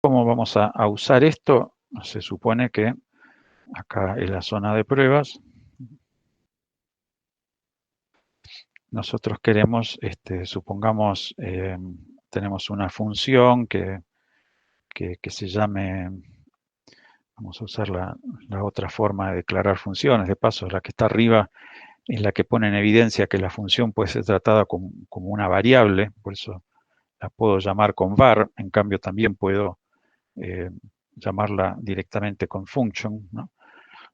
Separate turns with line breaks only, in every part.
¿Cómo vamos a usar esto? Se supone que acá en la zona de pruebas, nosotros queremos, supongamos, tenemos una función que se llame, vamos a usar la otra forma de declarar funciones, de paso, la que está arriba es la que pone en evidencia que la función puede ser tratada como una variable, por eso la puedo llamar con var, en cambio también puedo eh, llamarla directamente con function, ¿no?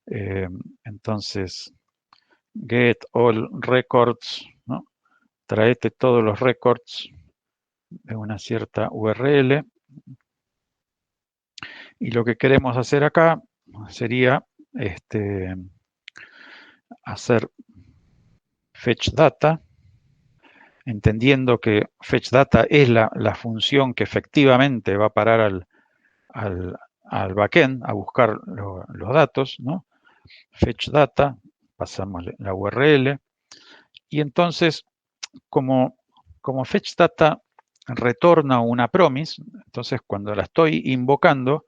Eh, entonces, get all records, ¿no? Traete todos los records de una cierta URL. Y lo que queremos hacer acá sería hacer fetch data, entendiendo que fetch data es la función que efectivamente va a parar al backend a buscar los datos, ¿no? Fetch data, pasamos la URL, y entonces como fetch data retorna una promise, entonces cuando la estoy invocando,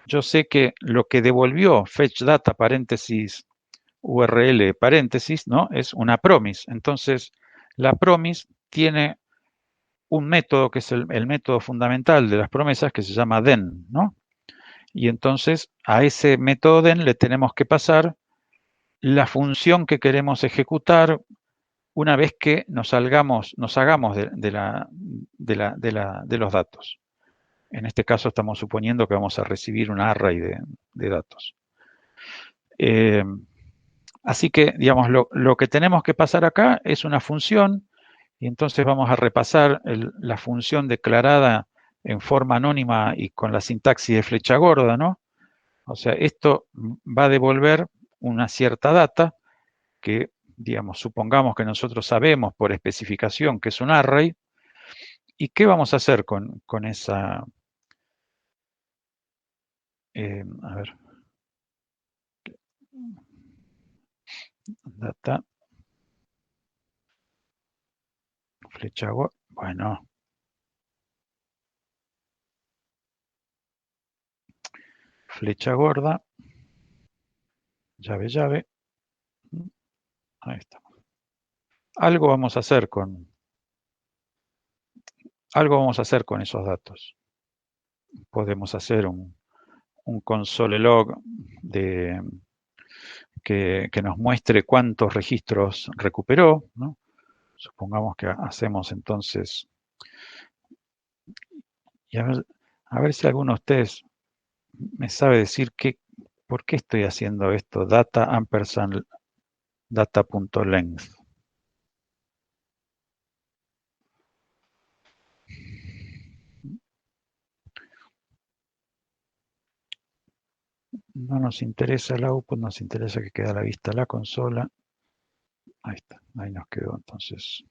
yo sé que lo que devolvió fetch data paréntesis URL paréntesis, ¿no? Es una promise. Entonces, la promise tiene un método que es el método fundamental de las promesas que se llama then, ¿no? Y entonces a ese método then le tenemos que pasar la función que queremos ejecutar una vez que nos hagamos de los datos. En este caso estamos suponiendo que vamos a recibir un array de datos. Así que, digamos, lo que tenemos que pasar acá es una función, y entonces vamos a repasar la función declarada en forma anónima y con la sintaxis de flecha gorda, ¿no? O sea, esto va a devolver una cierta data que, digamos, supongamos que nosotros sabemos por especificación que es un array. ¿Y qué vamos a hacer con esa? A ver, data, flecha gorda, bueno, flecha gorda, llave, llave, ahí está. Algo vamos a hacer con esos datos. Podemos hacer un console log que nos muestre cuántos registros recuperó, ¿no? Supongamos que hacemos entonces, y a ver si alguno de ustedes me sabe decir por qué estoy haciendo esto, data ampersand data.length. No nos interesa el output, nos interesa que quede a la vista la consola. Ahí está, ahí nos quedó entonces.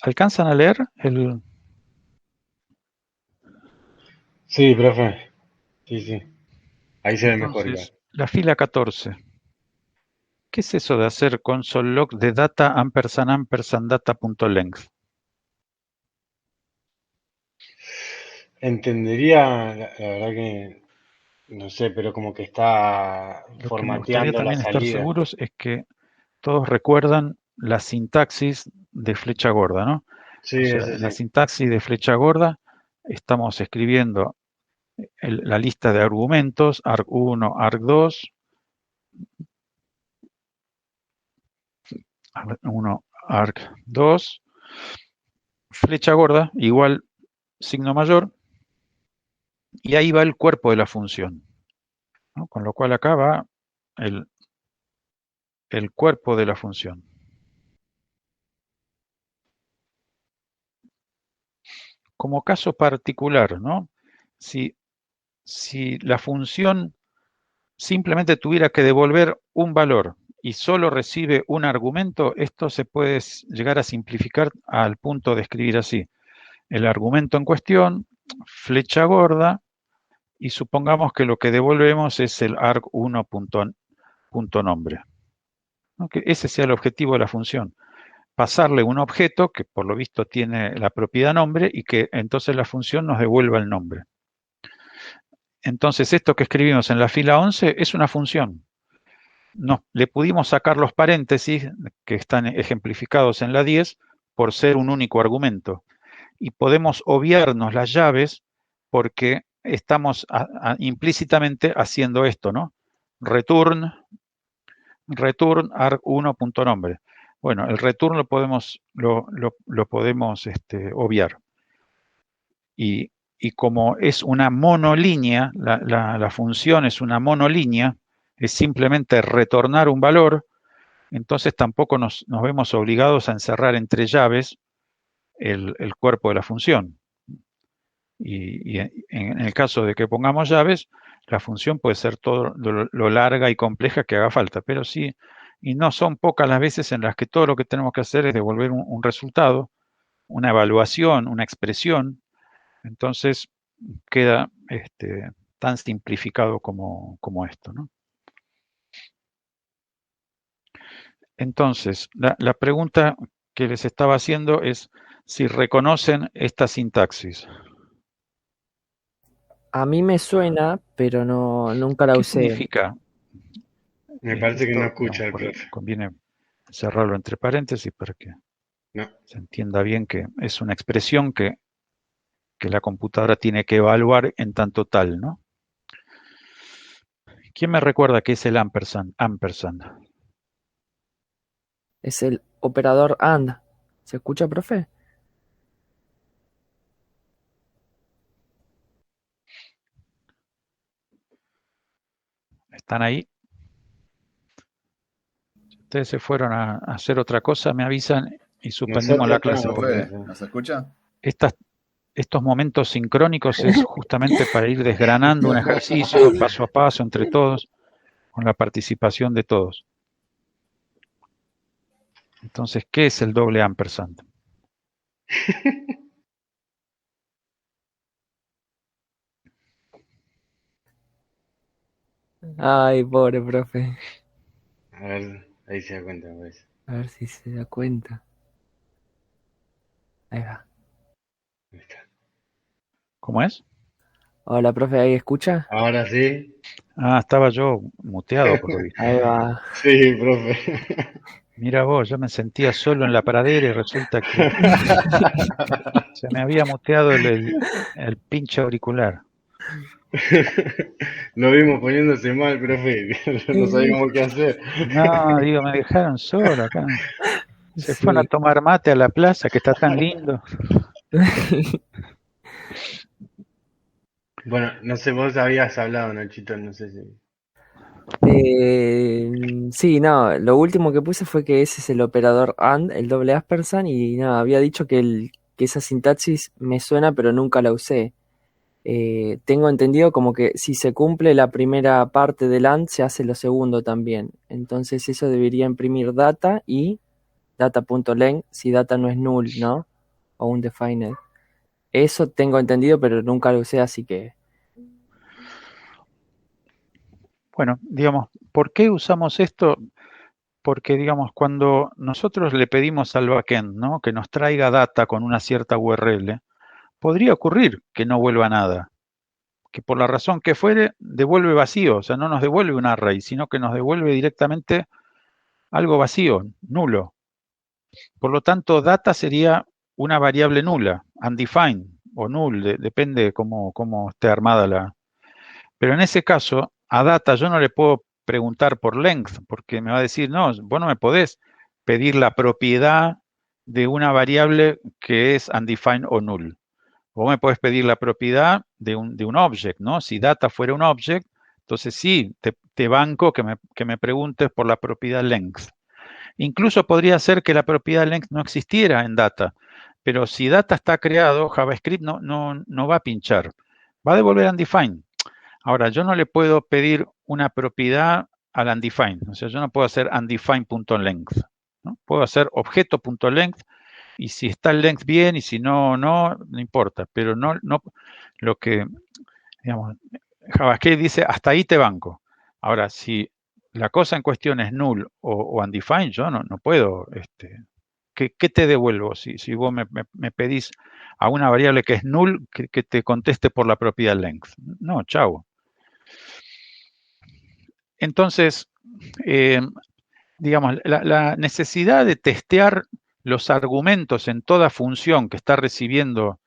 ¿Alcanzan a leer el?
Sí, profe. Sí, sí. Ahí se ve mejor igual.
Entonces, la fila 14. ¿Qué es eso de hacer console log de data ampersand ampersand data.length?
Entendería, la verdad que no sé, pero como que está
Lo que me gustaría
formateando la
también estar
salida.
seguros es que todos recuerdan la sintaxis de flecha gorda, ¿no? O
Sí,
sea,
eso
en la
sí.
sintaxis de flecha gorda estamos escribiendo la lista de argumentos, arg1, arg2, 1, arg2, flecha gorda, igual signo mayor, y ahí va el cuerpo de la función, ¿no? Con lo cual acá va el, el cuerpo de la función. Como caso particular, ¿no? Si, si la función simplemente tuviera que devolver un valor y solo recibe un argumento, esto se puede llegar a simplificar al punto de escribir así. El argumento en cuestión, flecha gorda, y supongamos que lo que devolvemos es el arg1 punto nombre. ¿no? Que ese sea el objetivo de la función. Pasarle un objeto que por lo visto tiene la propiedad nombre y que entonces la función nos devuelva el nombre. Entonces esto que escribimos en la fila 11 es una función. Le pudimos sacar los paréntesis que están ejemplificados en la 10 por ser un único argumento. Y podemos obviarnos las llaves porque estamos implícitamente haciendo esto, ¿no? Return arg1.nombre. Bueno, el return lo podemos obviar. Y como es una monolínea, la función es una monolínea, es simplemente retornar un valor, entonces tampoco nos vemos obligados a encerrar entre llaves el cuerpo de la función. Y en el caso de que pongamos llaves, la función puede ser todo lo larga y compleja que haga falta, pero sí, y no son pocas las veces en las que todo lo que tenemos que hacer es devolver un resultado, una evaluación, una expresión, entonces queda tan simplificado como esto, ¿no? Entonces, la pregunta que les estaba haciendo es si reconocen esta sintaxis.
A mí me suena, pero no, nunca la
¿Qué
usé.
significa?
Me parece que no
Esto,
escucha el
digamos,
profe.
conviene cerrarlo entre paréntesis para que
No.
se entienda bien que es una expresión que la computadora tiene que evaluar en tanto tal, ¿no? ¿Quién me recuerda qué es el ampersand? Ampersand.
Es el operador AND. ¿Se escucha, profe?
¿Están ahí? Si ustedes se fueron a hacer otra cosa, me avisan y suspendemos
Nosotros
la clase.
estamos,
Porque
profe.
¿Nos escucha?
estos momentos sincrónicos es justamente para ir desgranando un ejercicio paso a paso entre todos, con la participación de todos. Entonces, ¿qué es el doble ampersand?
Ay, pobre profe.
A ver, ahí se da cuenta, pues.
A ver si se da cuenta. Ahí va.
Ahí está.
¿Cómo es?
Hola, profe, ¿ahí escucha?
Ahora sí.
Ah, estaba yo muteado por lo visto.
Ahí va.
Sí, profe.
Mira vos, yo me sentía solo en la pradera y resulta que se me había muteado el pinche auricular.
Lo vimos poniéndose mal, profe. No sabíamos qué hacer.
No, digo, me dejaron solo acá. Se
Sí.
fueron a tomar mate a la plaza, que está tan lindo.
Bueno, no sé, vos habías hablado, Nachito, no sé si.
Sí, no, lo último que puse fue que ese es el operador AND, el doble ampersand, y nada, había dicho que esa sintaxis me suena, pero nunca la usé. Tengo entendido como que si se cumple la primera parte del AND, se hace lo segundo también. Entonces eso debería imprimir data y data.length si data no es null, ¿no? O undefined. Eso tengo entendido, pero nunca lo usé, así que...
Bueno, digamos, ¿por qué usamos esto? Porque, digamos, cuando nosotros le pedimos al backend, ¿no?, que nos traiga data con una cierta URL, podría ocurrir que no vuelva nada, que por la razón que fuere, devuelve vacío, o sea, no nos devuelve un array, sino que nos devuelve directamente algo vacío, nulo. Por lo tanto, data sería una variable nula, undefined o null, depende de cómo esté armada la... Pero en ese caso, a data yo no le puedo preguntar por length, porque me va a decir, no, vos no me podés pedir la propiedad de una variable que es undefined o null. Vos me podés pedir la propiedad de un object, ¿no? Si data fuera un object, entonces sí, te banco que me preguntes por la propiedad length. Incluso podría ser que la propiedad length no existiera en data, pero si data está creado, JavaScript no va a pinchar, va a devolver undefined. Ahora, yo no le puedo pedir una propiedad al undefined, o sea, yo no puedo hacer undefined.length, ¿no? Puedo hacer objeto.length y si está el length bien y si no importa, pero no lo que, digamos, JavaScript dice hasta ahí te banco. Ahora, si la cosa en cuestión es null o undefined, yo no puedo, ¿qué te devuelvo? Si vos me pedís a una variable que es null, que te conteste por la propiedad length. No, chau. Entonces, digamos, la necesidad de testear los argumentos en toda función que está recibiendo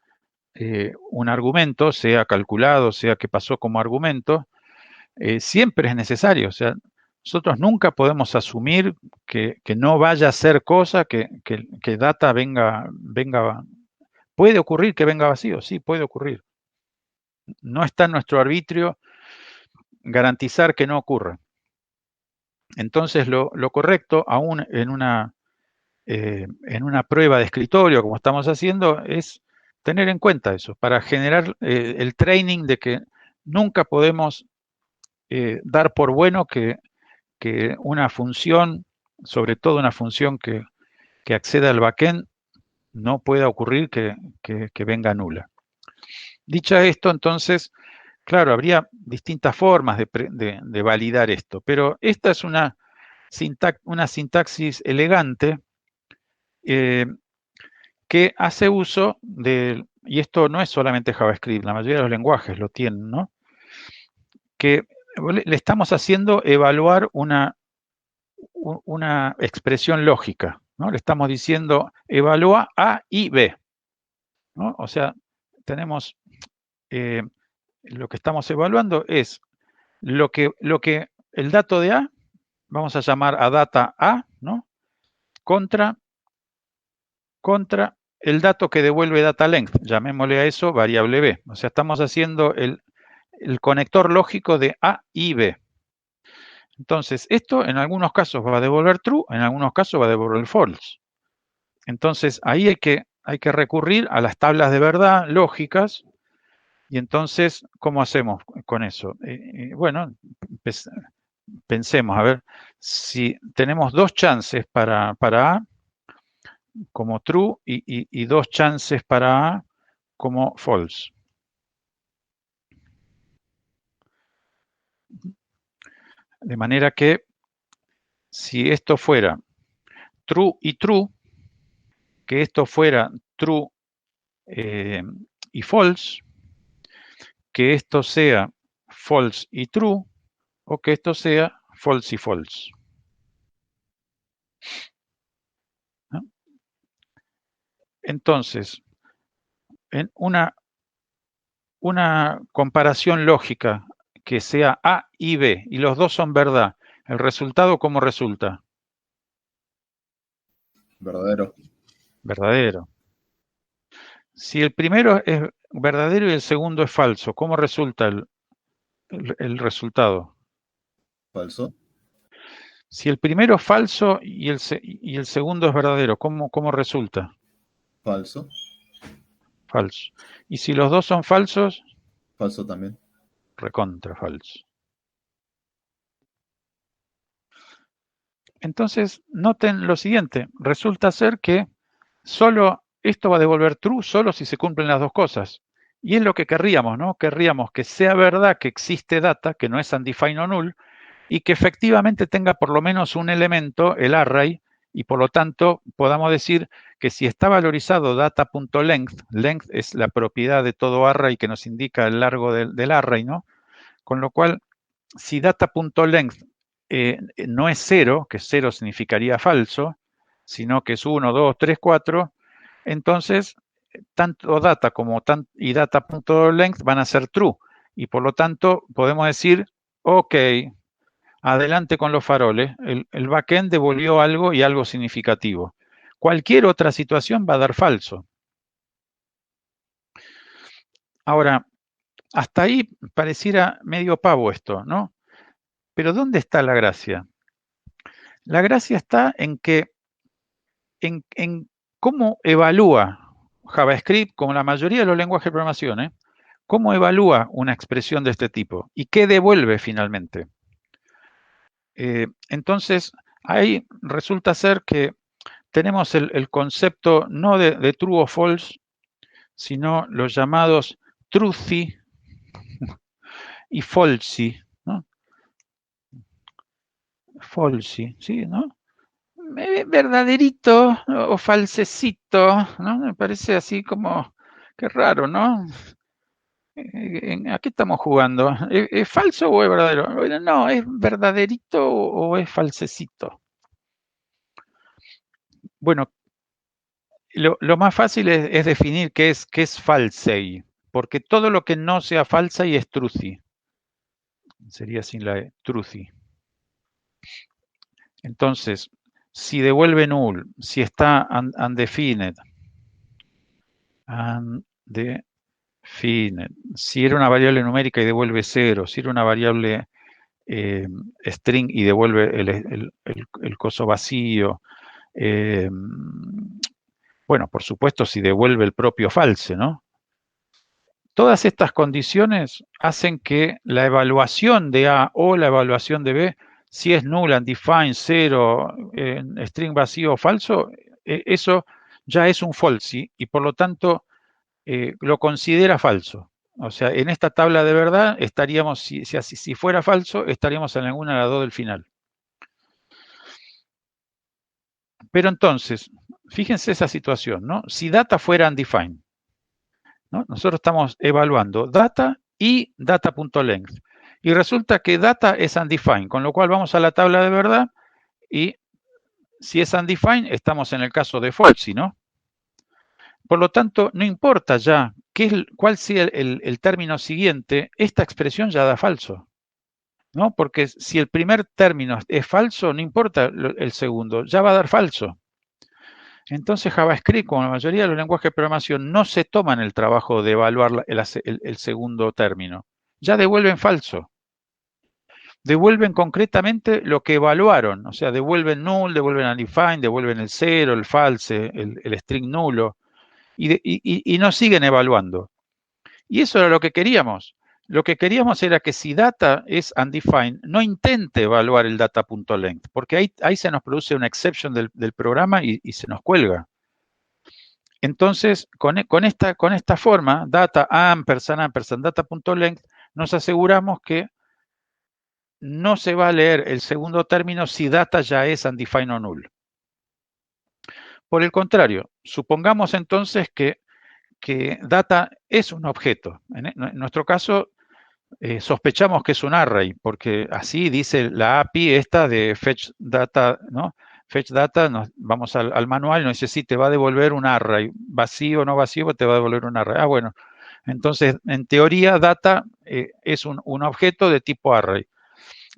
un argumento, sea calculado, sea que pasó como argumento, siempre es necesario. O sea, nosotros nunca podemos asumir que no vaya a ser cosa, que data venga. ¿Puede ocurrir que venga vacío? Sí, puede ocurrir. No está en nuestro arbitrio garantizar que no ocurra. Entonces, lo correcto, aún en una prueba de escritorio, como estamos haciendo, es tener en cuenta eso, para generar el training de que nunca podemos dar por bueno que una función, sobre todo una función que acceda al backend, no pueda ocurrir que venga nula. Dicha esto, entonces, claro, habría distintas formas de validar esto, pero esta es una sintaxis elegante que hace uso de, y esto no es solamente JavaScript, la mayoría de los lenguajes lo tienen, ¿no? Que le estamos haciendo evaluar una expresión lógica, ¿no? Le estamos diciendo evalúa A y B, ¿no? O sea, tenemos lo que estamos evaluando es lo que el dato de A, vamos a llamar a data A, ¿no? Contra el dato que devuelve data length, llamémosle a eso variable B. O sea, estamos haciendo el conector lógico de A y B. Entonces, esto en algunos casos va a devolver true, en algunos casos va a devolver false. Entonces, ahí hay que recurrir a las tablas de verdad lógicas. Y entonces, ¿cómo hacemos con eso? Bueno, pensemos, a ver, si tenemos dos chances para A como true y dos chances para A como false. De manera que si esto fuera true y true, que esto fuera true y false, que esto sea false y true, o que esto sea false y false. ¿No? Entonces, en una comparación lógica que sea A y B, y los dos son verdad, ¿el resultado cómo resulta?
Verdadero.
Verdadero. Si el primero es verdadero y el segundo es falso, ¿cómo resulta el resultado?
Falso.
Si el primero es falso y el segundo es verdadero, ¿cómo resulta?
Falso.
Falso. Y si los dos son falsos,
Falso también.
recontra falso. Entonces, noten lo siguiente, resulta ser que solo esto va a devolver true solo si se cumplen las dos cosas. Y es lo que querríamos, ¿no? Querríamos que sea verdad que existe data, que no es undefined o null, y que efectivamente tenga por lo menos un elemento, el array, y por lo tanto podamos decir que si está valorizado data.length, length es la propiedad de todo array que nos indica el largo del array, ¿no? Con lo cual, si data.length no es 0, que 0 significaría falso, sino que es 1, 2, 3, 4, entonces tanto data como y data.length van a ser true. Y por lo tanto podemos decir, ok, adelante con los faroles, el backend devolvió algo y algo significativo. Cualquier otra situación va a dar falso. Ahora, hasta ahí pareciera medio pavo esto, ¿no? Pero ¿dónde está la gracia? La gracia está en que en cómo evalúa JavaScript, como la mayoría de los lenguajes de programación, cómo evalúa una expresión de este tipo y qué devuelve finalmente. Entonces, ahí resulta ser que tenemos el concepto no de true o false, sino los llamados truthy y falsy, ¿no? falsy, ¿sí? ¿No? Verdaderito o falsecito, ¿no? Me parece así como, qué raro, ¿no? ¿A qué estamos jugando? ¿Es falso o es verdadero? Bueno, no, ¿es verdaderito o es falsecito? Bueno, lo más fácil es definir qué es falsei, porque todo lo que no sea falsei es truthy. Sería sin la E, truthy. Entonces, si devuelve null, si está undefined, si era una variable numérica y devuelve 0, si era una variable string y devuelve el coso vacío, bueno, por supuesto, si devuelve el propio false, ¿no? Todas estas condiciones hacen que la evaluación de A o la evaluación de B, si es null, undefined, 0, string vacío o falso, eso ya es un false y por lo tanto lo considera falso. O sea, en esta tabla de verdad estaríamos, si fuera falso, estaríamos en alguna de las dos del final. Pero entonces, fíjense esa situación, ¿no? Si data fuera undefined, ¿no? Nosotros estamos evaluando data y data.length. Y resulta que data es undefined, con lo cual vamos a la tabla de verdad y si es undefined, estamos en el caso de false, ¿no? Por lo tanto, no importa ya cuál sea el término siguiente, esta expresión ya da falso, ¿no? Porque si el primer término es falso, no importa el segundo, ya va a dar falso. Entonces JavaScript, como la mayoría de los lenguajes de programación, no se toman el trabajo de evaluar el segundo término. Ya devuelven falso. Devuelven concretamente lo que evaluaron. O sea, devuelven null, devuelven undefined, devuelven el 0, el false, el string nulo. Y no siguen evaluando. Y eso era lo que queríamos. Lo que queríamos era que si data es undefined, no intente evaluar el data.length, porque ahí se nos produce una exception del programa y se nos cuelga. Entonces, con esta forma, data ampersand data.length, nos aseguramos que no se va a leer el segundo término si data ya es undefined o null. Por el contrario, supongamos entonces que data es un objeto. En nuestro caso, sospechamos que es un array, porque así dice la API esta de fetch data, ¿no? Fetch data, vamos al manual y nos dice, sí, te va a devolver un array, vacío o no vacío, te va a devolver un array. Ah, bueno, entonces, en teoría, data es un objeto de tipo array,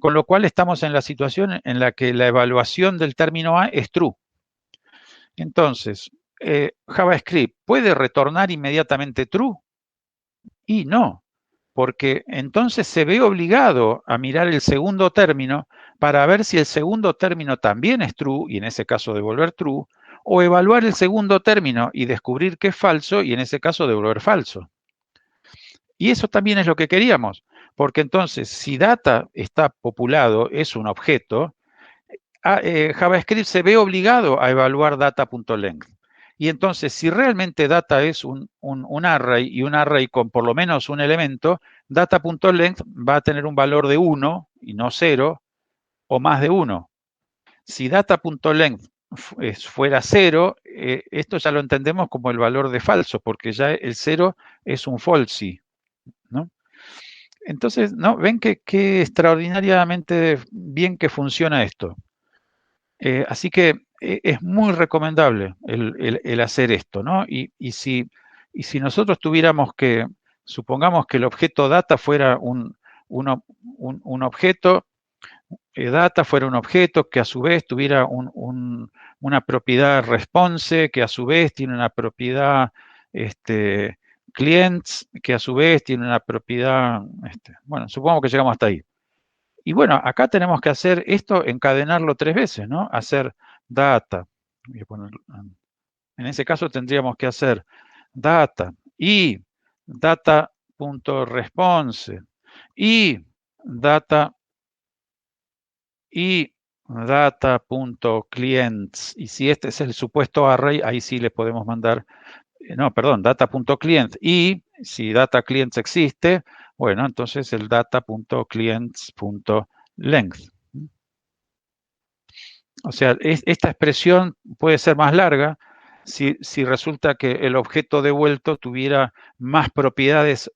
con lo cual estamos en la situación en la que la evaluación del término A es true. Entonces, JavaScript, ¿puede retornar inmediatamente true? Y no, porque entonces se ve obligado a mirar el segundo término para ver si el segundo término también es true, y en ese caso devolver true, o evaluar el segundo término y descubrir que es falso, y en ese caso devolver falso. Y eso también es lo que queríamos, porque entonces si data está populado, es un objeto, JavaScript se ve obligado a evaluar data.length. Y entonces, si realmente data es un array y un array con por lo menos un elemento, data.length va a tener un valor de 1 y no 0 o más de 1. Si data.length fuera 0, esto ya lo entendemos como el valor de falso, porque ya el 0 es un falsy, ¿no? Entonces, ¿no? Ven qué extraordinariamente bien que funciona esto. Así que es muy recomendable el hacer esto, ¿no? Y si nosotros tuviéramos que, supongamos que el objeto data fuera un objeto, data fuera un objeto que a su vez tuviera una propiedad response, que a su vez tiene una propiedad clients, que a su vez tiene una propiedad, bueno, supongo que llegamos hasta ahí. Y bueno, acá tenemos que hacer esto, encadenarlo 3 veces, ¿no? Hacer data. Voy a ponerlo, en ese caso tendríamos que hacer data y data.response y data.clients. Y si este es el supuesto array, ahí sí le podemos mandar, no, perdón, data.clients. Y si data.clients existe, bueno, entonces el data.clients.length. O sea, esta expresión puede ser más larga si resulta que el objeto devuelto tuviera más propiedades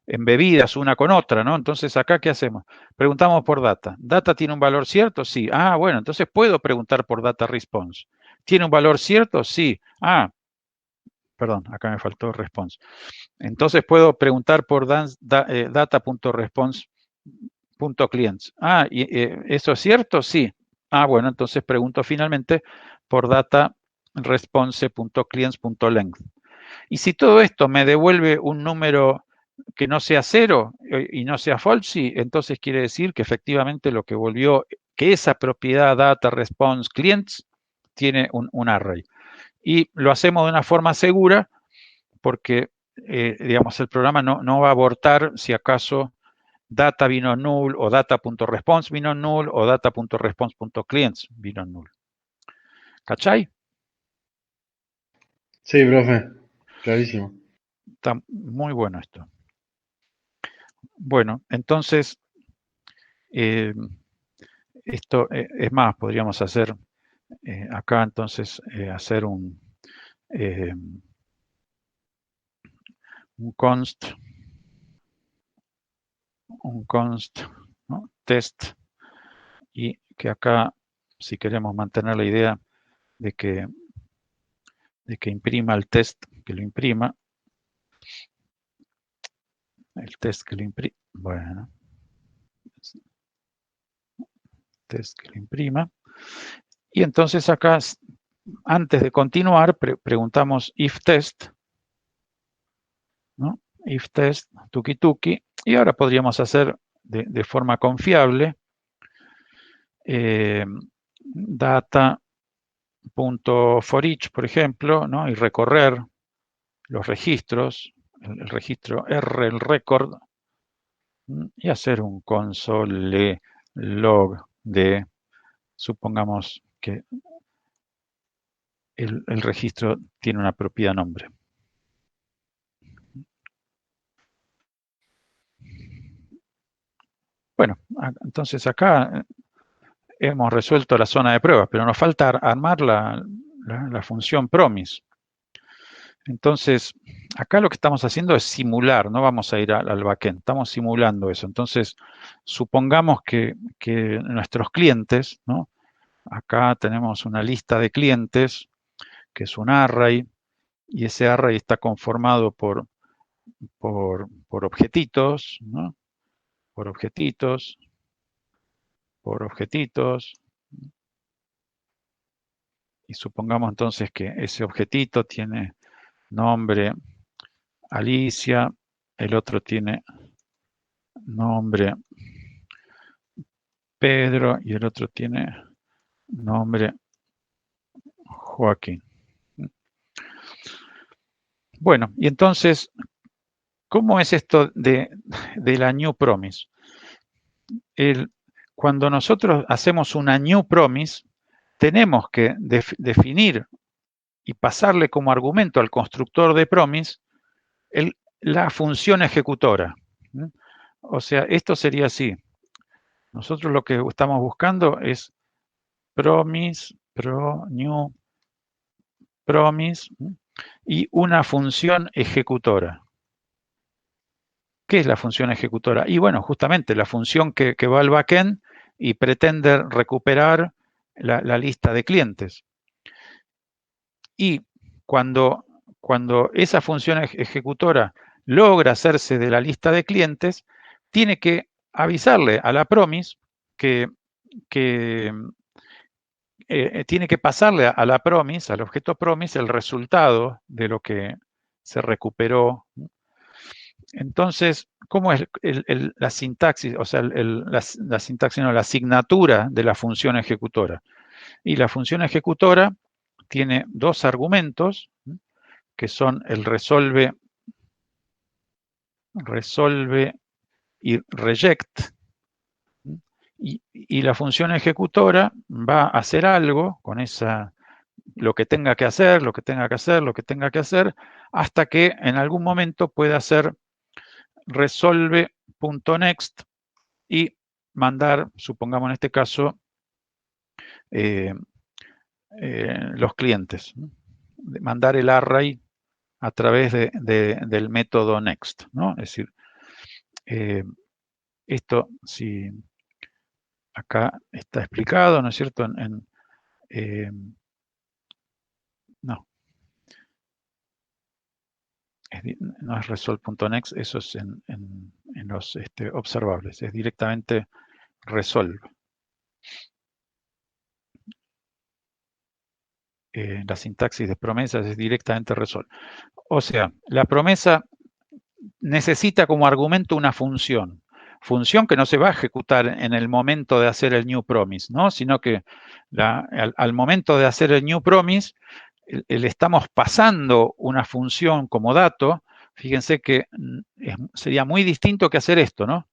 embebidas una con otra, ¿no? Entonces, acá, ¿qué hacemos? Preguntamos por data. ¿Data tiene un valor cierto? Sí. Ah, bueno, entonces puedo preguntar por data response. ¿Tiene un valor cierto? Sí. Ah, perdón, acá me faltó response. Entonces puedo preguntar por data.response.clients. Ah, ¿eso es cierto? Sí. Ah, bueno, entonces pregunto finalmente por data.response.clients.length. Y si todo esto me devuelve un número que no sea 0 y no sea false, entonces quiere decir que efectivamente lo que volvió, que esa propiedad data response clients tiene un array. Y lo hacemos de una forma segura porque, digamos, el programa no va a abortar si acaso data vino null o data.response vino null o data.response.clients vino null. ¿Cachai?
Sí, profe, clarísimo.
Está muy bueno esto. Bueno, entonces, esto es más, podríamos hacer acá entonces hacer un const, ¿no? Test, y que acá, si queremos mantener la idea de que imprima el test, que lo imprima, el test que lo imprima, bueno, test que lo imprima, y entonces acá, antes de continuar, preguntamos if test, ¿no? If test, tuki tuki, y ahora podríamos hacer de forma confiable data.forEach, por ejemplo, ¿no? Y recorrer los registros, el registro R, el record, y hacer un console log de, supongamos que el registro tiene una propiedad nombre. Bueno, entonces acá hemos resuelto la zona de pruebas, pero nos falta armar la función promise. Entonces, acá lo que estamos haciendo es simular, no vamos a ir al backend, estamos simulando eso. Entonces, supongamos que nuestros clientes, ¿no? Acá tenemos una lista de clientes, que es un array, y ese array está conformado por objetitos, ¿no? Por objetitos, y supongamos entonces que ese objetito tiene nombre Alicia, el otro tiene nombre Pedro y el otro tiene nombre Joaquín. Bueno, y entonces, ¿cómo es esto de la New Promise? Cuando nosotros hacemos una New Promise, tenemos que definir y pasarle como argumento al constructor de Promise la función ejecutora. O sea, esto sería así. Nosotros lo que estamos buscando es promise, new promise, y una función ejecutora. ¿Qué es la función ejecutora? Y bueno, justamente la función que va al backend y pretende recuperar la lista de clientes. Y cuando esa función ejecutora logra hacerse de la lista de clientes, tiene que avisarle a la promise que tiene que pasarle a la promise, al objeto promise, el resultado de lo que se recuperó. Entonces, ¿cómo es la sintaxis? O sea, la sintaxis, no, la asignatura de la función ejecutora. Y la función ejecutora tiene dos argumentos, que son el resolve y reject. Y la función ejecutora va a hacer algo con esa, lo que tenga que hacer, hasta que en algún momento pueda hacer resolve.next y mandar, supongamos en este caso, los clientes, ¿no? Mandar el array a través del método next, ¿no? Es decir, esto, si acá está explicado, ¿no es cierto? No. No es resolve.next, eso es en los observables, es directamente resolve. La sintaxis de promesas es directamente resolve. O sea, la promesa necesita como argumento una función que no se va a ejecutar en el momento de hacer el new promise, ¿no? Sino que al momento de hacer el new promise, le estamos pasando una función como dato. Fíjense que sería muy distinto que hacer esto, ¿no?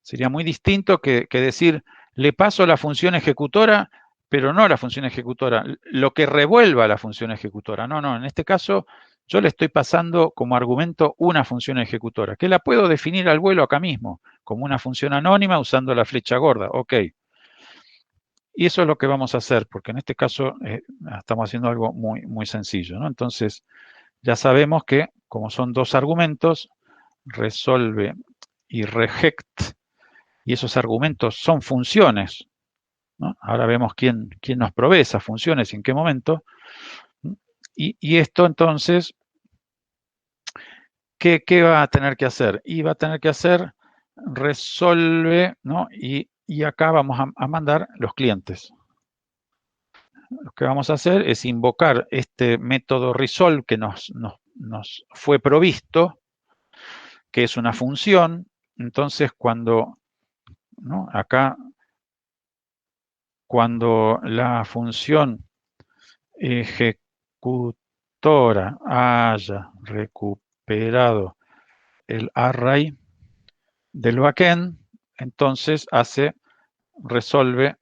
Sería muy distinto que decir, le paso la función ejecutora, pero no la función ejecutora, lo que revuelva la función ejecutora. No, en este caso yo le estoy pasando como argumento una función ejecutora, que la puedo definir al vuelo acá mismo, como una función anónima usando la flecha gorda. Ok. Y eso es lo que vamos a hacer, porque en este caso estamos haciendo algo muy, muy sencillo, ¿no? Entonces, ya sabemos que, como son dos argumentos, resolve y reject, y esos argumentos son funciones, ¿no? Ahora vemos quién nos provee esas funciones y en qué momento. Y esto entonces, ¿qué va a tener que hacer? Y va a tener que hacer resolve, ¿no? Y acá vamos a mandar los clientes. Lo que vamos a hacer es invocar este método resolve que nos fue provisto, que es una función. Entonces, ¿no? Acá, cuando la función ejecutora haya recuperado el array del backend, entonces hace resolve,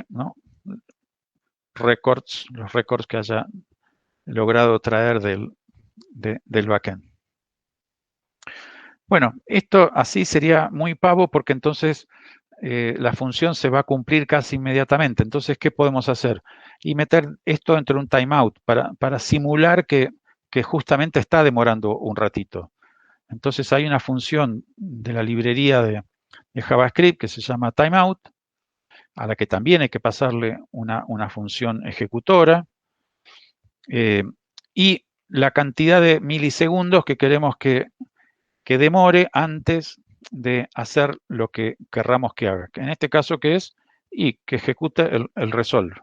¿no? Los records que haya logrado traer del backend. Bueno, esto así sería muy pavo porque entonces la función se va a cumplir casi inmediatamente. Entonces, ¿qué podemos hacer? Y meter esto dentro de un timeout para simular que justamente está demorando un ratito. Entonces hay una función de la librería de JavaScript que se llama timeout, a la que también hay que pasarle una función ejecutora, y la cantidad de milisegundos que queremos que demore antes de hacer lo que querramos que haga. En este caso, ¿qué es? Y que ejecute el resolve.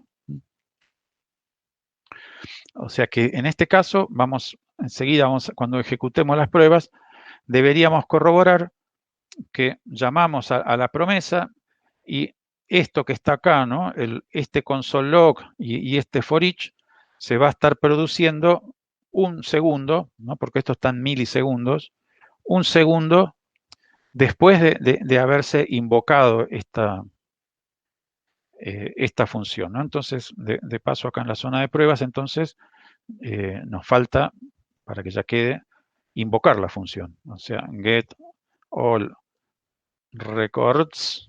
O sea que en este caso, enseguida, cuando ejecutemos las pruebas, deberíamos corroborar que llamamos a la promesa y esto que está acá, ¿no? Este console log y este for each se va a estar produciendo un segundo, ¿no? Porque esto está en milisegundos, un segundo después de haberse invocado esta función, ¿no? Entonces, de paso acá en la zona de pruebas, entonces nos falta, para que ya quede, invocar la función. O sea, get all records,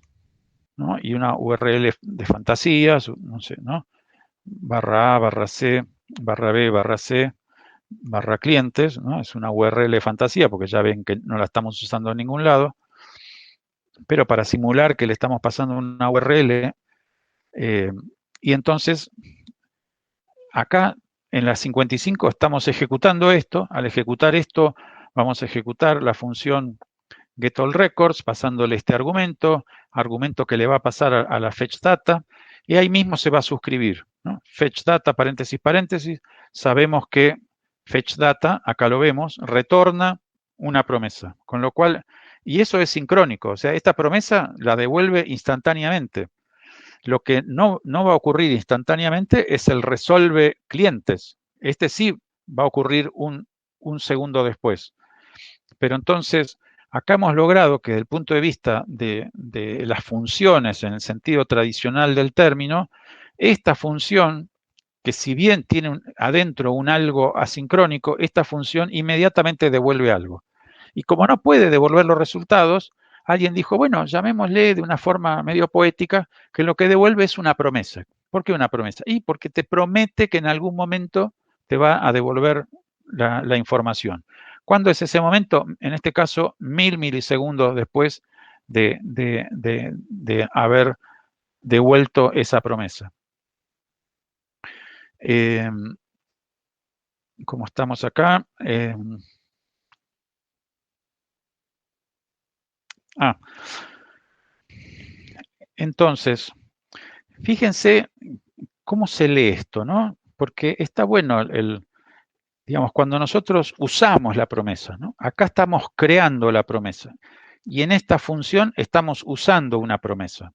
¿no? Y una URL de fantasía, no sé, ¿no? /A, /C, /B, /C, /clientes, ¿no? Es una URL de fantasía porque ya ven que no la estamos usando en ningún lado, pero para simular que le estamos pasando una URL, y entonces acá en la 55 estamos ejecutando esto. Al ejecutar esto, vamos a ejecutar la función getAllRecords, pasándole este argumento que le va a pasar a la fetchData, y ahí mismo se va a suscribir, ¿no? FetchData, paréntesis, paréntesis, sabemos que fetchData, acá lo vemos, retorna una promesa, con lo cual, y eso es sincrónico, o sea, esta promesa la devuelve instantáneamente. Lo que no va a ocurrir instantáneamente es el resolve clientes. Este sí va a ocurrir un segundo después. Pero entonces, acá hemos logrado que desde el punto de vista de las funciones en el sentido tradicional del término, esta función, que si bien tiene adentro un algo asincrónico, esta función inmediatamente devuelve algo. Y como no puede devolver los resultados, alguien dijo, bueno, llamémosle de una forma medio poética, que lo que devuelve es una promesa. ¿Por qué una promesa? Y porque te promete que en algún momento te va a devolver la información. ¿Cuándo es ese momento? En este caso, 1000 milisegundos después de haber devuelto esa promesa. Como estamos acá. Entonces, fíjense cómo se lee esto, ¿no? Porque está bueno digamos, cuando nosotros usamos la promesa, ¿no? Acá estamos creando la promesa. Y en esta función estamos usando una promesa.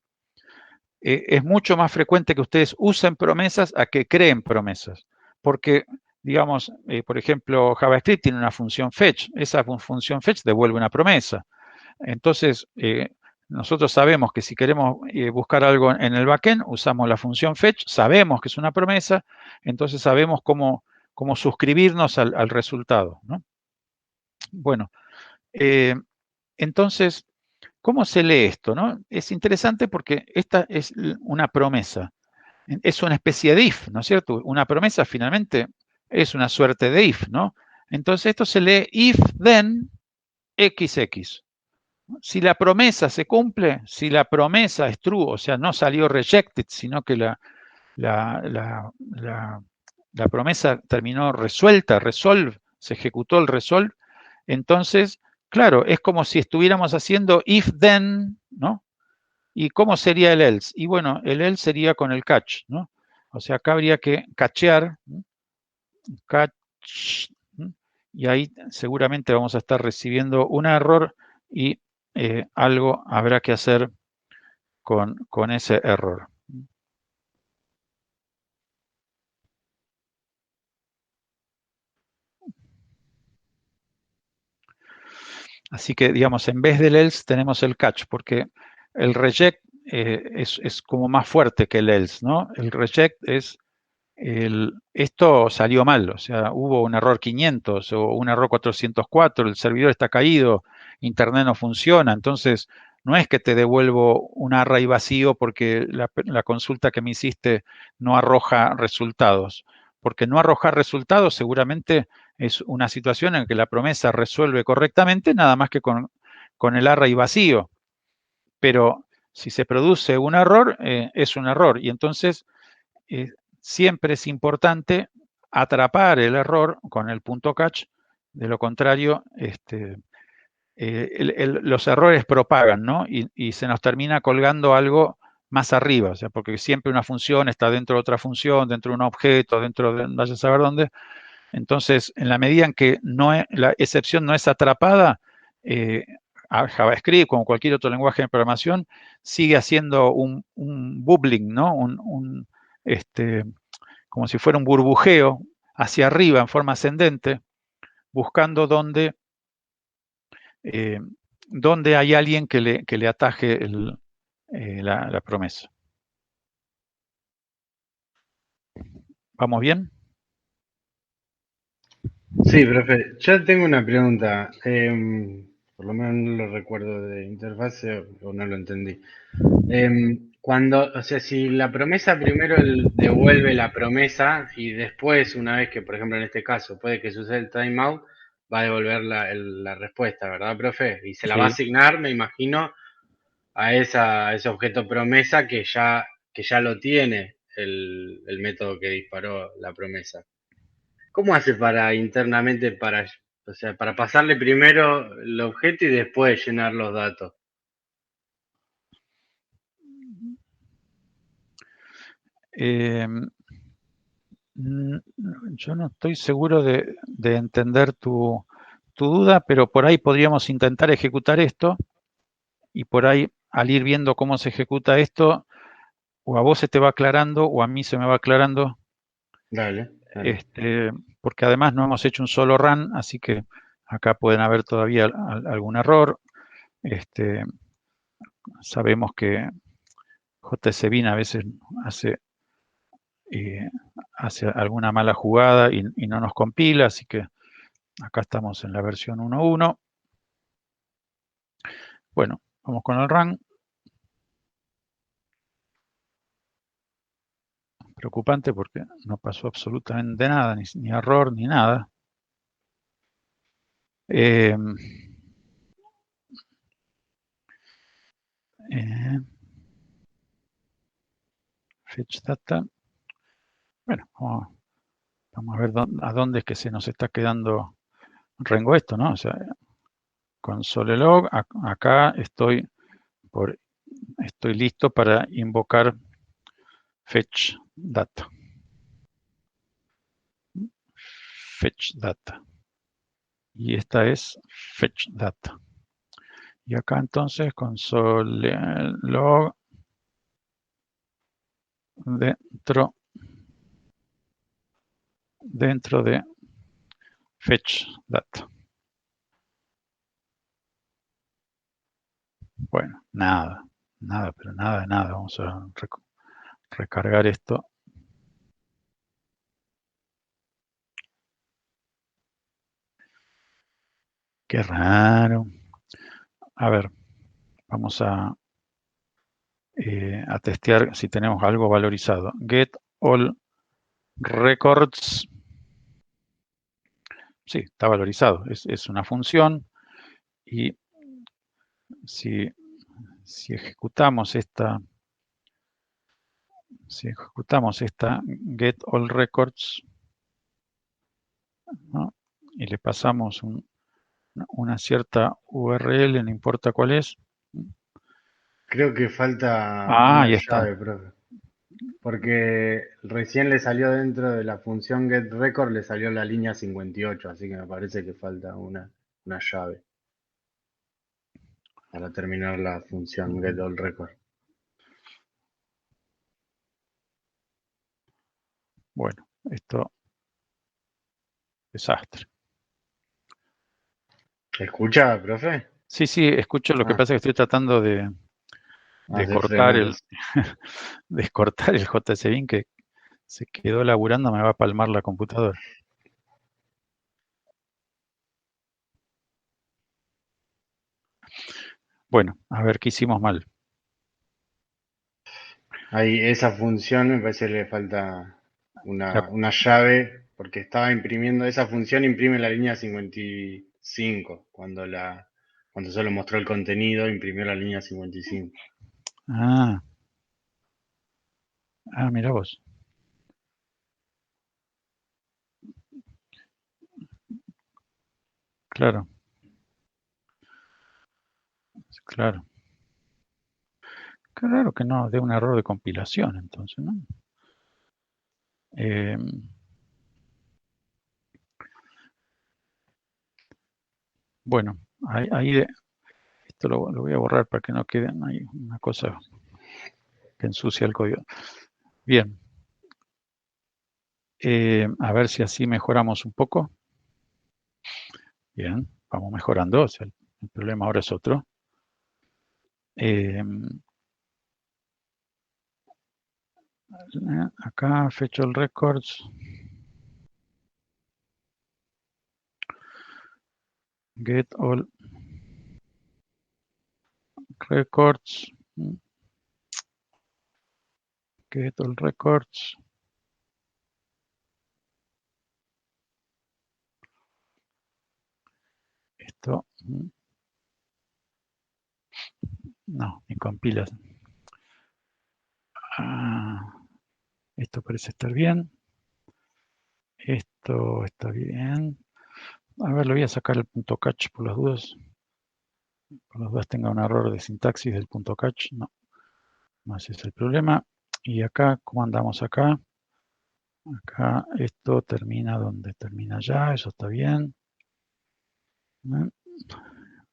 Es mucho más frecuente que ustedes usen promesas a que creen promesas. Porque, digamos, por ejemplo, JavaScript tiene una función fetch. Esa función fetch devuelve una promesa. Entonces, nosotros sabemos que si queremos buscar algo en el backend, usamos la función fetch, sabemos que es una promesa, entonces sabemos cómo suscribirnos al resultado, ¿no? Bueno, entonces, ¿cómo se lee esto, no? Es interesante porque esta es una promesa. Es una especie de if, ¿no es cierto? Una promesa finalmente es una suerte de if, ¿no? Entonces esto se lee if then XX. Si la promesa se cumple, si la promesa es true, o sea, no salió rejected, sino que la promesa terminó resuelta, resolve, se ejecutó el resolve, entonces, claro, es como si estuviéramos haciendo if then, ¿no? ¿Y cómo sería el else? Y bueno, el else sería con el catch, ¿no? O sea, acá habría que cachear, ¿no? Catch, ¿no? Y ahí seguramente vamos a estar recibiendo un error y algo habrá que hacer con ese error. Así que, digamos, en vez del else tenemos el catch, porque el reject es como más fuerte que el else, ¿no? El reject es esto salió mal, o sea, hubo un error 500 o un error 404, el servidor está caído, internet no funciona, entonces no es que te devuelvo un array vacío porque la consulta que me hiciste no arroja resultados, porque no arrojar resultados seguramente es una situación en que la promesa resuelve correctamente, nada más que con el array vacío, pero si se produce un error, es un error, y entonces siempre es importante atrapar el error con el punto catch, de lo contrario, los errores propagan, ¿no? Y se nos termina colgando algo más arriba, o sea, porque siempre una función está dentro de otra función, dentro de un objeto, dentro de vaya a saber dónde. Entonces, en la medida en que la excepción no es atrapada, JavaScript, como cualquier otro lenguaje de programación, sigue haciendo un bubbling, ¿no? Como si fuera un burbujeo hacia arriba en forma ascendente, buscando dónde hay alguien que le ataje la promesa. ¿Vamos bien?
Sí, profe, yo tengo una pregunta. Por lo menos no lo recuerdo de interfase o no lo entendí. O sea, si la promesa primero devuelve la promesa y después, una vez que, por ejemplo, en este caso, puede que suceda el timeout, va a devolver la respuesta, ¿verdad, profe? Y se la va a
Sí.
asignar, me imagino, a ese objeto promesa que ya lo tiene el método que disparó la promesa. ¿Cómo hace para internamente, o sea, para pasarle primero el objeto y después llenar los datos?
Yo no estoy seguro de entender tu duda, pero por ahí podríamos intentar ejecutar esto y por ahí, al ir viendo cómo se ejecuta esto, o a vos se te va aclarando o a mí se me va aclarando.
Dale, dale.
Porque además no hemos hecho un solo run, así que acá pueden haber todavía algún error. Sabemos que JSBin a veces hace alguna mala jugada y no nos compila, así que acá estamos en la versión 1.1. Bueno, vamos con el run. Preocupante porque no pasó absolutamente nada, ni error, ni nada. Fetch data. Bueno, vamos a ver a dónde es que se nos está quedando Rengo esto, ¿no? O sea, console log, acá estoy listo para invocar fetch data. Fetch data. Y esta es fetch data. Y acá entonces console log dentro de fetch data. Bueno, nada, pero nada de nada. Vamos a recargar esto. Qué raro. A ver, vamos a testear si tenemos algo valorizado. Get all records. Sí, está valorizado. Es una función y si ejecutamos esta get all records, ¿no? Y le pasamos una cierta URL, no importa cuál es.
Creo que falta
Ahí
una
está.
llave, profe. Porque recién le salió dentro de la función getRecord, le salió la línea 58, así que me parece que falta una llave para terminar la función getAllRecord.
Bueno, esto desastre.
¿Escucha, profe?
Sí, escucho. Lo que
Ah,
pasa es que estoy tratando de
de
cortar
frenarlo.
descortar el JSBin que se quedó laburando, me va a palmar la computadora. Bueno, a ver qué hicimos mal.
Ahí, esa función me parece que le falta
La-
una llave, porque estaba imprimiendo, esa función imprime la línea 55, cuando solo mostró el contenido, imprimió la línea 55.
ah, mira vos. Claro, claro. Claro que no, de un error de compilación, entonces, ¿no? Eh, bueno, ahí esto lo voy a borrar para que no quede ahí una cosa que ensucia el código. Bien, a ver si así mejoramos un poco. Bien, vamos mejorando, o sea, el problema ahora es otro. Acá, fetch all records. Get all records. Get all records. Esto, no, ni compilas. Esto parece estar bien. Esto está bien. A ver, le voy a sacar el punto catch por las dudas. Por las dudas tenga un error de sintaxis del punto catch. No, no ese es el problema. Y acá, ¿cómo andamos acá? Acá esto termina donde termina ya, eso está bien.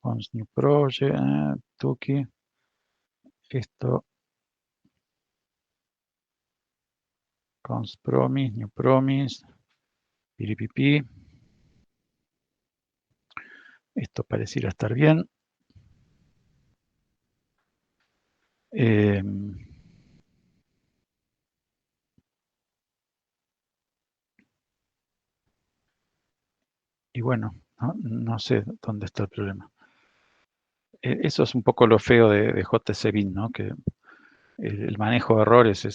Cons new project, Tuki. Esto, cons promise, new promise, piripipi. Esto pareciera estar bien. Y bueno, no sé dónde está el problema. Eso es un poco lo feo de JC Bin, ¿no? Que el manejo de errores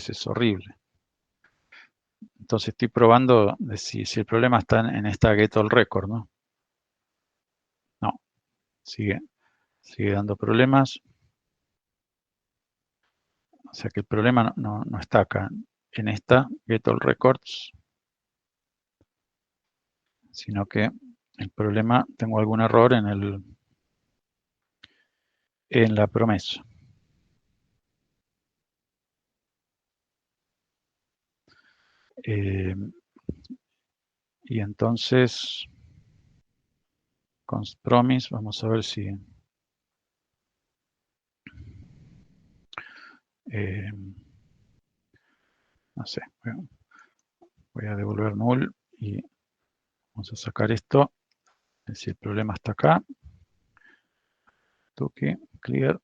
es horrible. Entonces estoy probando de si el problema está en esta get all record, ¿no? No, sigue dando problemas. O sea que el problema no está acá en esta get all records, sino que el problema, tengo algún error en la promesa. Y entonces, const promise, vamos a ver si no sé, voy a devolver null y vamos a sacar esto. Es decir, el problema está acá. Tuki, clear.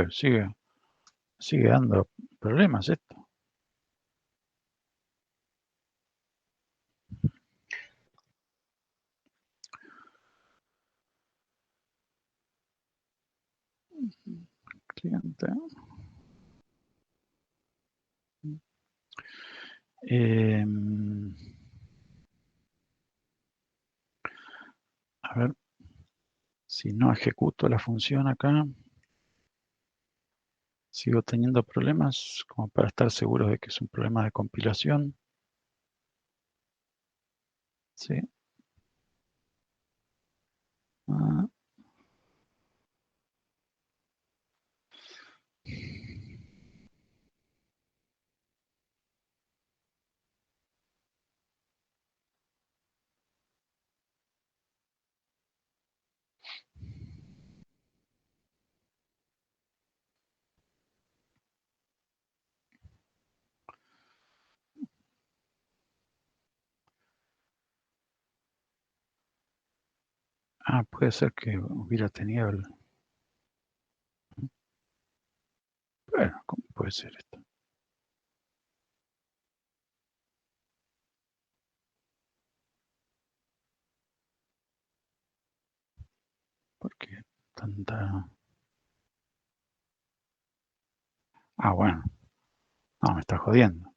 Sigue dando problemas esto. Cliente. A ver, si no ejecuto la función acá, sigo teniendo problemas, como para estar seguro de que es un problema de compilación. Sí. Ah. Puede ser que hubiera tenido el... Bueno, ¿cómo puede ser esto? ¿Por qué tanta...? Bueno. No, me está jodiendo.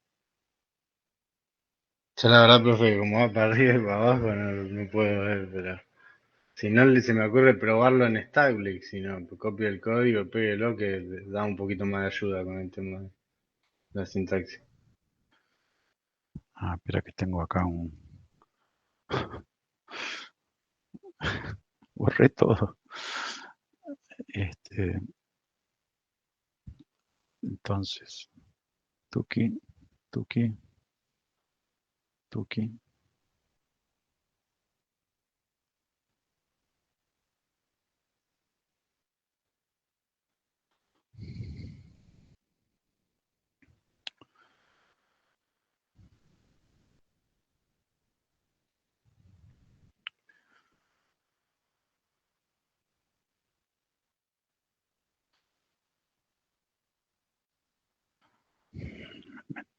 Yo la verdad, profe, como va para arriba y para abajo, no puedo ver, pero si no se me ocurre probarlo en Stackblick, si no, pues copio el código, péguelo, que da un poquito más de ayuda con el tema de la sintaxis.
Espera que tengo acá borré todo. Entonces, tuki, tuki, tuki.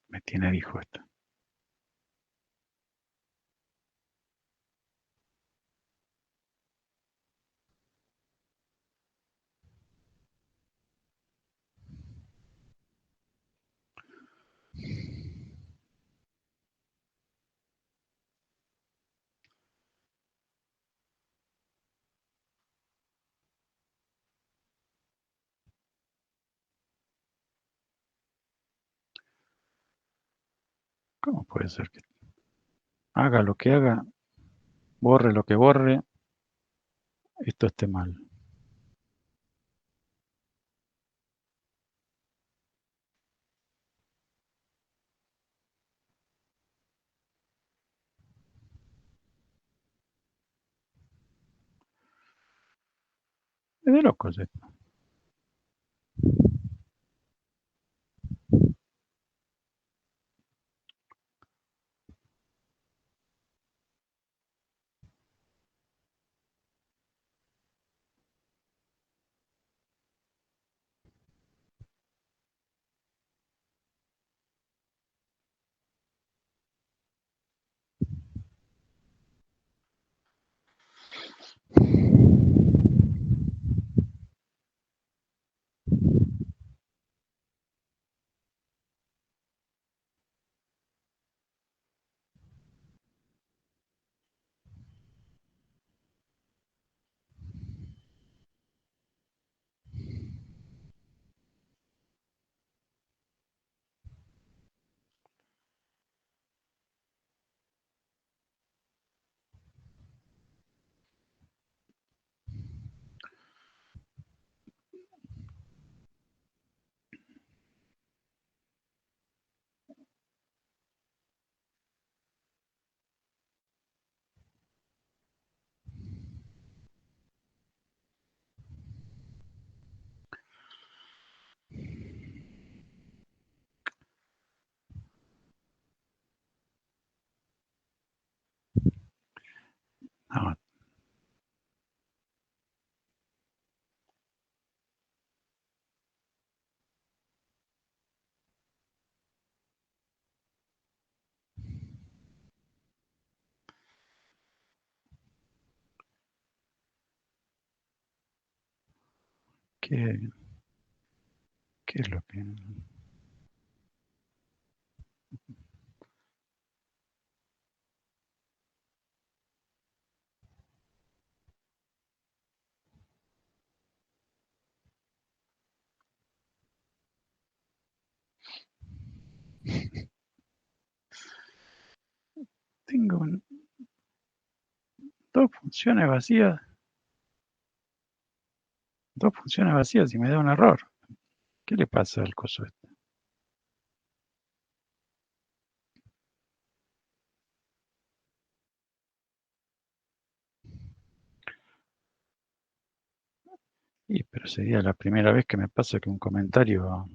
Me tiene dijo esto. ¿Cómo puede ser que haga lo que haga, borre lo que borre, esto esté mal? Es de locos esto. ¿Qué es lo que...? Tengo dos funciones vacías. Dos funciones vacías y me da un error. ¿Qué le pasa al coso este? Pero sería la primera vez que me pasa que un comentario...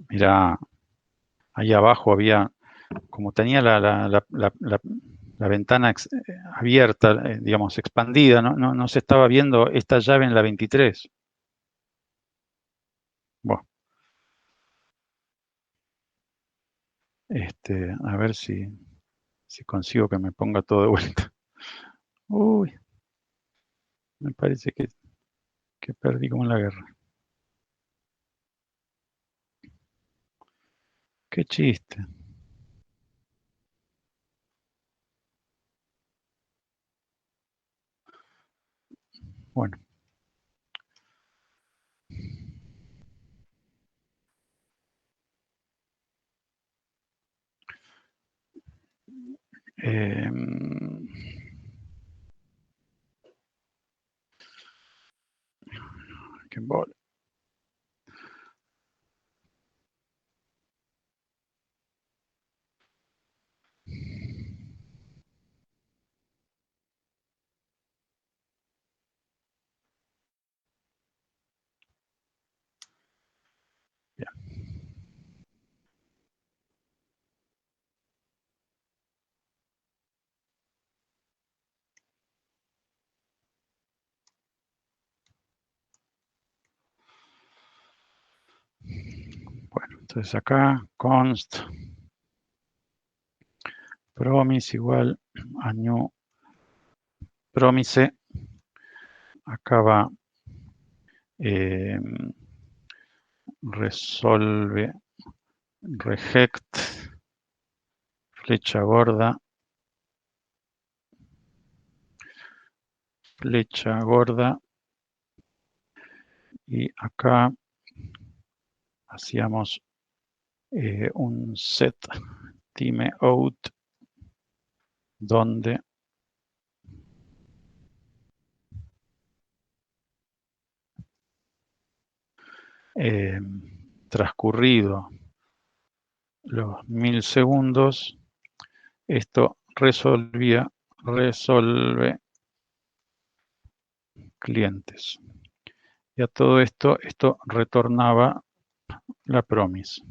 Mirá, ahí abajo había, como tenía la ventana abierta, digamos, expandida, no se estaba viendo esta llave en la 23. Bueno, a ver si consigo que me ponga todo de vuelta. Uy, me parece que perdí como en la guerra. Qué chiste. Bueno. Qué bola. Bueno, entonces acá const promise igual a new promise. Acá va resolve reject flecha gorda y acá hacíamos un set timeout donde transcurrido los 1000 segundos, esto resolve clientes. Y a todo esto retornaba la promise.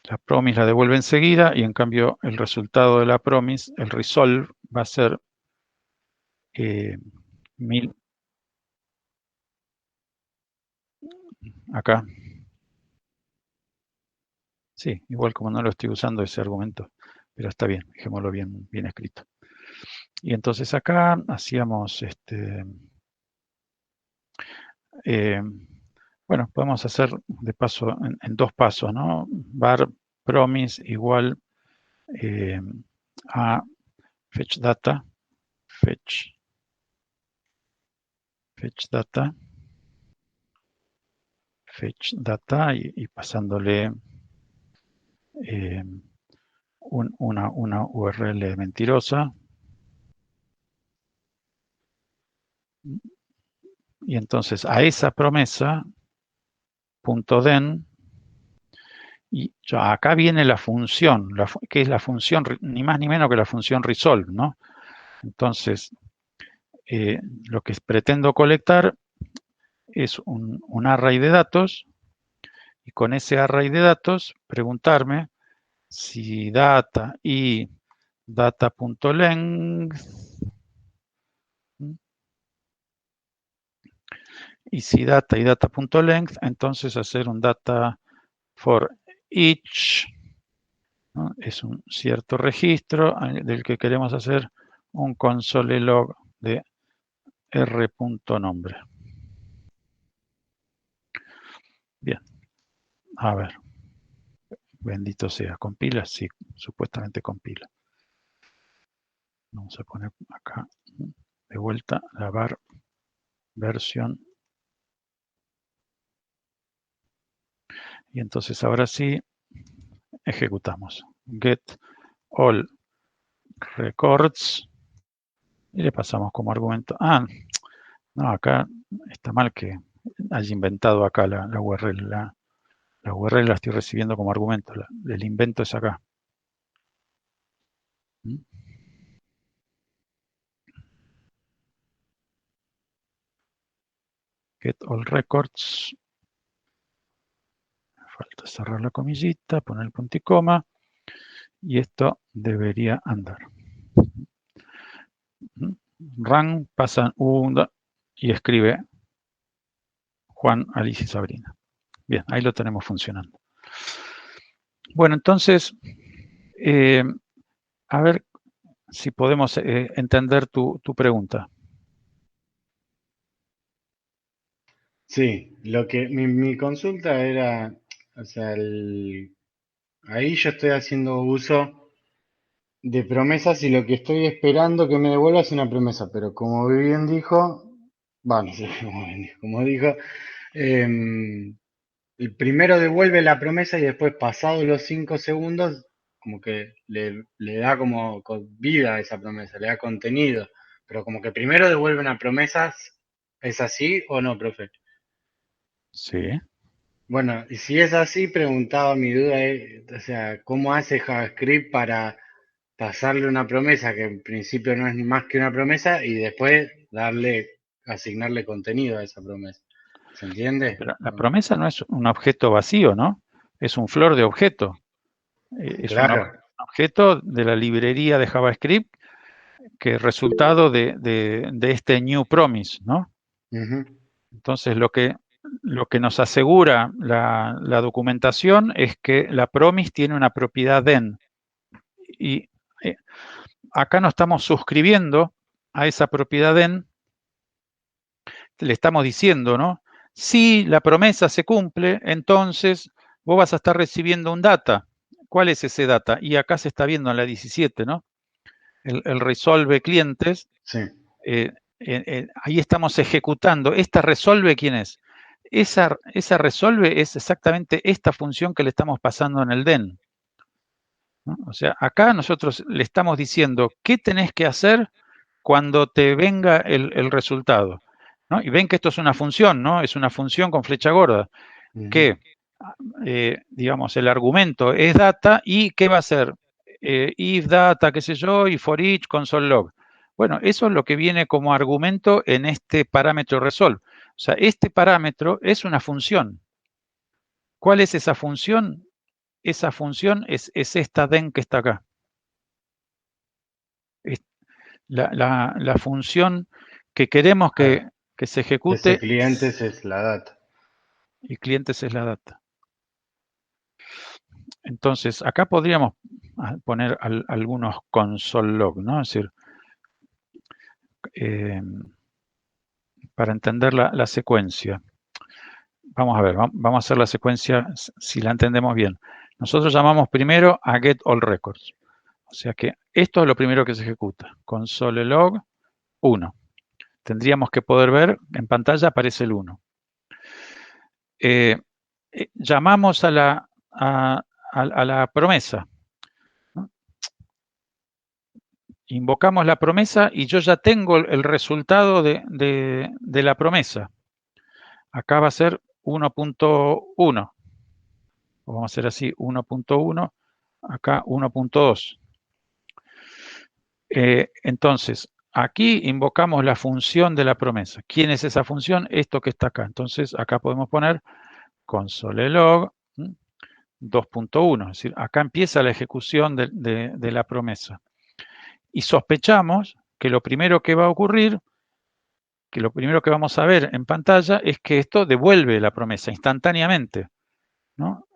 La promise la devuelve enseguida y en cambio el resultado de la promise, el resolve, va a ser 1000. Acá. Sí, igual como no lo estoy usando ese argumento, pero está bien, dejémoslo bien escrito. Y entonces acá hacíamos bueno, podemos hacer de paso en dos pasos, ¿no? Var promise igual a fetch data y pasándole una URL mentirosa. Y entonces a esa promesa, .den, y ya acá viene la función, que es la función, ni más ni menos que la función resolve, ¿no? Entonces, lo que pretendo colectar es un array de datos, y con ese array de datos preguntarme si data y data.length Y si data y data.length, entonces hacer un data for each, ¿no? Es un cierto registro del que queremos hacer un console log de r.nombre. Bien, a ver. Bendito sea. ¿Compila? Sí, supuestamente compila. Vamos a poner acá de vuelta la var versión. Y entonces ahora sí ejecutamos. Get all records. Y le pasamos como argumento. Ah, no, acá está mal que haya inventado acá la URL. La URL la estoy recibiendo como argumento. El invento es acá. Get all records. Falta cerrar la comillita, poner el punto y coma. Y esto debería andar. Run, pasan uno y escribe Juan, Alicia y Sabrina. Bien, ahí lo tenemos funcionando. Bueno, entonces, a ver si podemos entender tu pregunta.
Sí, mi consulta era, o sea, ahí yo estoy haciendo uso de promesas y lo que estoy esperando que me devuelva es una promesa, pero como bien dijo, bueno, sí, como dijo, el primero devuelve la promesa y después, pasados los 5 segundos, como que le da como vida a esa promesa, le da contenido, pero como que primero devuelve una promesa, ¿es así o no, profe?
Sí.
Bueno, y si es así, preguntaba, mi duda es, o sea, ¿cómo hace JavaScript para pasarle una promesa que en principio no es ni más que una promesa y después asignarle contenido a esa promesa? ¿Se entiende?
Pero la promesa no es un objeto vacío, ¿no? Es un flor de objeto. Es un
Claro.
objeto de la librería de JavaScript que es resultado de este new promise, ¿no?
Ujú.
Entonces, lo que nos asegura la documentación es que la promise tiene una propiedad then. Y acá no estamos suscribiendo a esa propiedad then, le estamos diciendo, ¿no? Si la promesa se cumple, entonces vos vas a estar recibiendo un data. ¿Cuál es ese data? Y acá se está viendo en la 17, ¿no? El resolve clientes.
Sí.
Ahí estamos ejecutando. ¿Esta resolve quién es? Esa resolve es exactamente esta función que le estamos pasando en el den, ¿no? O sea, acá nosotros le estamos diciendo qué tenés que hacer cuando te venga el resultado, ¿no? Y ven que esto es una función, ¿no? Es una función con flecha gorda, que, digamos, el argumento es data y ¿qué va a hacer? If data, qué sé yo, y for each console log. Bueno, eso es lo que viene como argumento en este parámetro resolve. O sea, este parámetro es una función. ¿Cuál es esa función? Esa función es esta den que está acá. La función que queremos que se ejecute.
Ese clientes es la data.
Y clientes es la data. Entonces, acá podríamos poner algunos console log, ¿no? Es decir, para entender la secuencia. Vamos a ver, vamos a hacer la secuencia si la entendemos bien. Nosotros llamamos primero a get all records. O sea que esto es lo primero que se ejecuta. Console log 1. Tendríamos que poder ver, en pantalla aparece el 1. Llamamos a la promesa, ¿no? Invocamos la promesa y yo ya tengo el resultado de la promesa. Acá va a ser 1.1. Vamos a hacer así, 1.1, acá 1.2. Entonces, aquí invocamos la función de la promesa. ¿Quién es esa función? Esto que está acá. Entonces, acá podemos poner console log 2.1. Es decir, acá empieza la ejecución de la promesa. Y sospechamos que lo primero que va a ocurrir que lo primero que vamos a ver en pantalla es que esto devuelve la promesa instantáneamente, ¿no?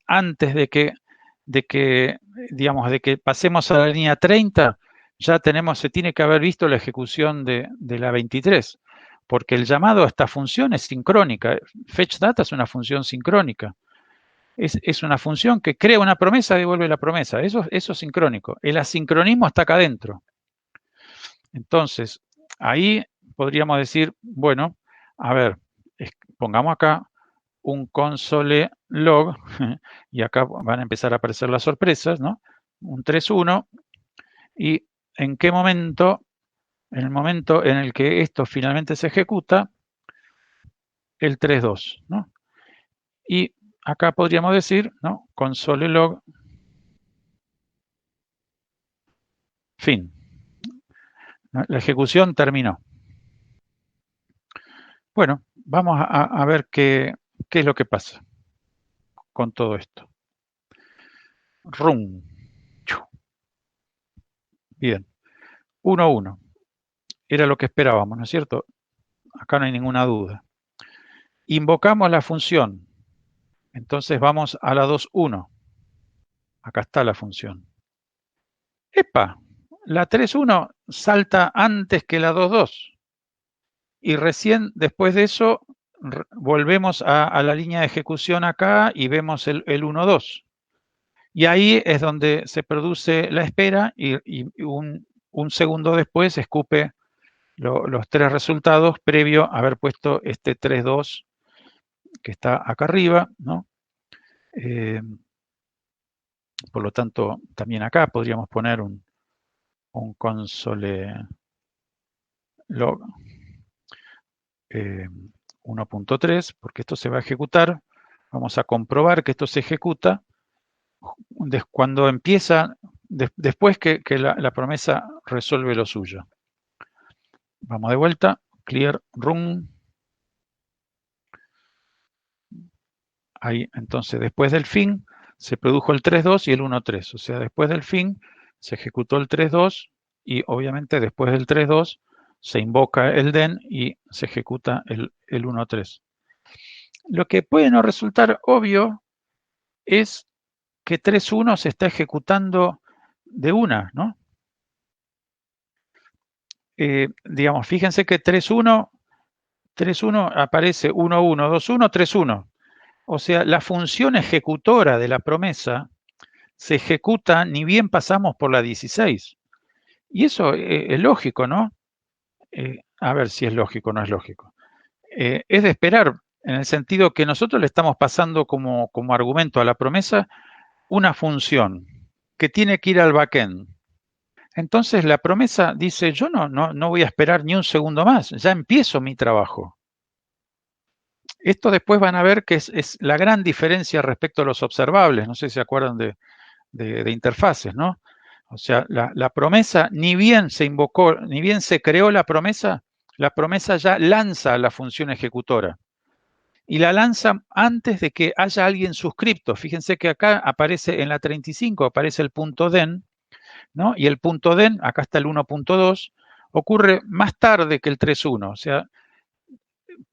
Antes de que, digamos, de que pasemos a la línea 30, ya se tiene que haber visto la ejecución de la 23, porque el llamado a esta función es sincrónica. FetchData es una función sincrónica. Es una función que crea una promesa y devuelve la promesa. Eso es sincrónico. El asincronismo está acá adentro. Entonces, ahí podríamos decir, bueno, a ver, pongamos acá un console log, y acá van a empezar a aparecer las sorpresas, ¿no? Un 3.1, y en qué momento, en el momento en el que esto finalmente se ejecuta, el 3.2, ¿no? Y acá podríamos decir, ¿no? Console log fin. La ejecución terminó. Bueno, vamos a ver qué es lo que pasa con todo esto. Run. Bien. 1.1. Era lo que esperábamos, ¿no es cierto? Acá no hay ninguna duda. Invocamos la función. Entonces vamos a la 2.1. Acá está la función. ¡Epa! La 3.1 salta antes que la 2.2. Y recién después de eso volvemos a la línea de ejecución acá y vemos el 1.2. Y ahí es donde se produce la espera y un segundo después escupe los tres resultados previo a haber puesto este 3.2 que está acá arriba, ¿no? Por lo tanto, también acá podríamos poner un console log 1.3, porque esto se va a ejecutar. Vamos a comprobar que esto se ejecuta cuando empieza, después que la promesa resuelve lo suyo. Vamos de vuelta, clear run. Ahí, entonces, después del fin, se produjo el 3.2 y el 1.3. O sea, después del fin, se ejecutó el 3.2 y obviamente después del 3.2 se invoca el den y se ejecuta el 1.3. Lo que puede no resultar obvio es que 3.1 se está ejecutando de una, ¿no? Digamos, fíjense que 3.1 aparece 1.1, 2.1, 3.1. O sea, la función ejecutora de la promesa se ejecuta ni bien pasamos por la 16. Y eso es lógico, ¿no? A ver si es lógico o no es lógico. Es de esperar, en el sentido que nosotros le estamos pasando como argumento a la promesa una función que tiene que ir al backend. Entonces la promesa dice, yo no voy a esperar ni un segundo más, ya empiezo mi trabajo. Esto después van a ver que es la gran diferencia respecto a los observables. No sé si se acuerdan de interfaces, ¿no? O sea, la promesa, ni bien se invocó, ni bien se creó la promesa ya lanza la función ejecutora. Y la lanza antes de que haya alguien suscripto. Fíjense que acá aparece en la 35, aparece el punto den, ¿no? Y el punto den, acá está el 1.2, ocurre más tarde que el 3.1. O sea,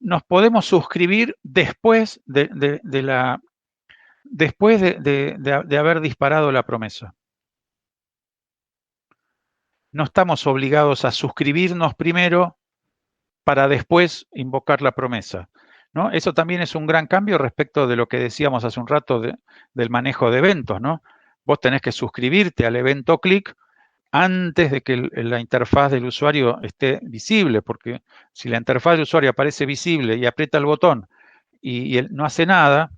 nos podemos suscribir después de haber disparado la promesa. No estamos obligados a suscribirnos primero para después invocar la promesa, ¿no? Eso también es un gran cambio respecto de lo que decíamos hace un rato del manejo de eventos, ¿no? Vos tenés que suscribirte al evento click antes de que la interfaz del usuario esté visible, porque si la interfaz del usuario aparece visible y aprieta el botón y él no hace nada,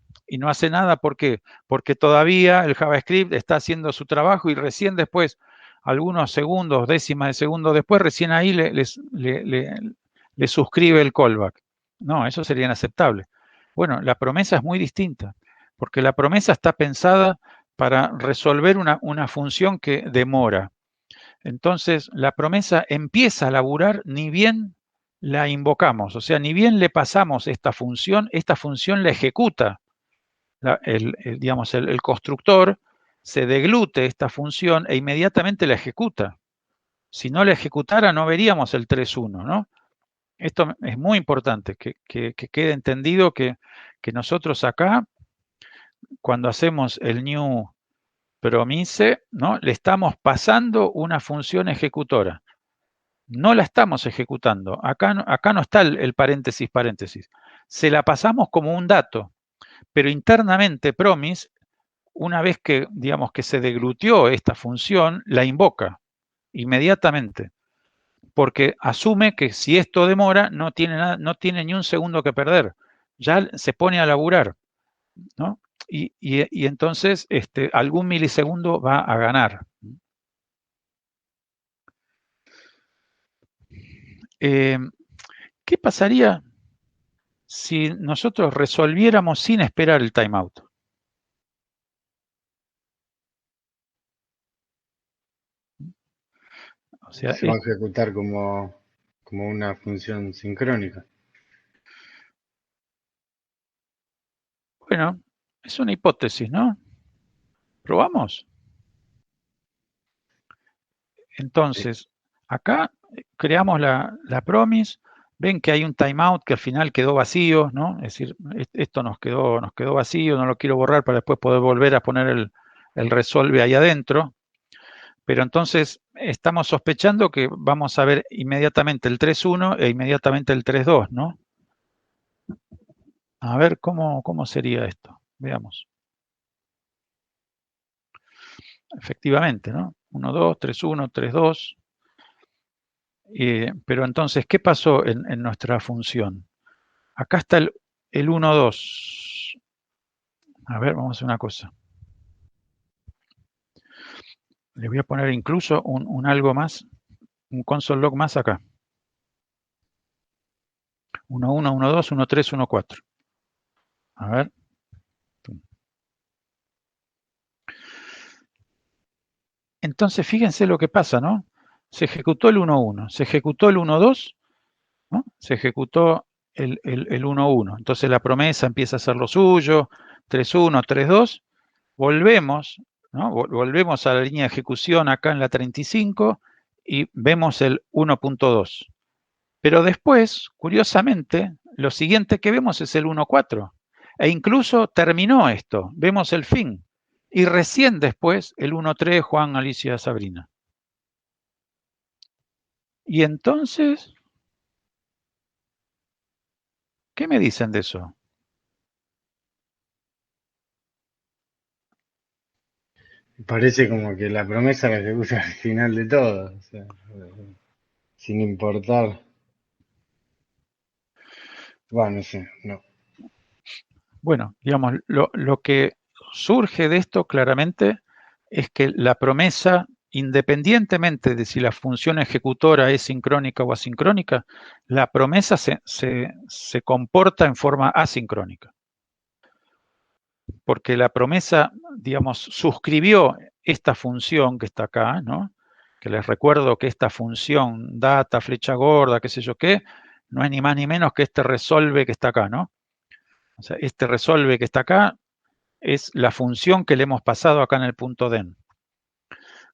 ¿por qué? Porque todavía el JavaScript está haciendo su trabajo y recién después, algunos segundos, décimas de segundo después, recién ahí le suscribe el callback. No, eso sería inaceptable. Bueno, la promesa es muy distinta, porque la promesa está pensada para resolver una función que demora. Entonces, la promesa empieza a laburar ni bien la invocamos, o sea, ni bien le pasamos esta función la ejecuta. Digamos, el constructor se deglute esta función e inmediatamente la ejecuta. Si no la ejecutara, no veríamos el 3.1, ¿no? Esto es muy importante, que quede entendido que nosotros acá, cuando hacemos el new promise, ¿no? Le estamos pasando una función ejecutora. No la estamos ejecutando. Acá no está el paréntesis, paréntesis. Se la pasamos como un dato, pero internamente promise, una vez que, digamos, que se deglutió esta función, la invoca inmediatamente, porque asume que si esto demora, no tiene ni un segundo que perder. Ya se pone a laburar, ¿no? Y entonces algún milisegundo va a ganar. ¿Qué pasaría si nosotros resolviéramos sin esperar el timeout? O sea,
Se va a ejecutar como una función sincrónica.
bueno, es una hipótesis, ¿no? ¿Probamos? Entonces, acá creamos la promise, ven que hay un timeout que al final quedó vacío, ¿no? Es decir, esto nos quedó vacío, no lo quiero borrar para después poder volver a poner el resolve ahí adentro. Pero entonces estamos sospechando que vamos a ver inmediatamente el 3.1 e inmediatamente el 3.2, ¿no? A ver cómo sería esto. Veamos. Efectivamente, ¿no? 1.2, 3.1, 3.2. Pero entonces, ¿qué pasó en nuestra función? Acá está el 1.2. A ver, vamos a hacer una cosa. Le voy a poner incluso un algo más, un console log más acá. 1.1, 1.2, 1.3, 1.4. A ver. Entonces, fíjense lo que pasa, ¿no? Se ejecutó el 1.1, se ejecutó el 1.2, ¿no? Se ejecutó el 1.1. Entonces la promesa empieza a hacer lo suyo, 3.1, 3.2. Volvemos, ¿no? Volvemos a la línea de ejecución acá en la 35 y vemos el 1.2. Pero después, curiosamente, lo siguiente que vemos es el 1.4. E incluso terminó esto, vemos el fin. Y recién después el 1.3, Juan, Alicia, Sabrina. Y entonces, ¿qué me dicen de eso?
Parece como que la promesa la ejecuta al final de todo, o sea, sin importar. Bueno, no sé, no.
Bueno, digamos, lo que surge de esto claramente es que la promesa, independientemente de si la función ejecutora es sincrónica o asincrónica, la promesa se comporta en forma asincrónica. Porque la promesa, digamos, suscribió esta función que está acá, ¿no? Que les recuerdo que esta función data, flecha gorda, qué sé yo qué, no es ni más ni menos que este resolve que está acá, ¿no? O sea, este resolve que está acá es la función que le hemos pasado acá en el punto den.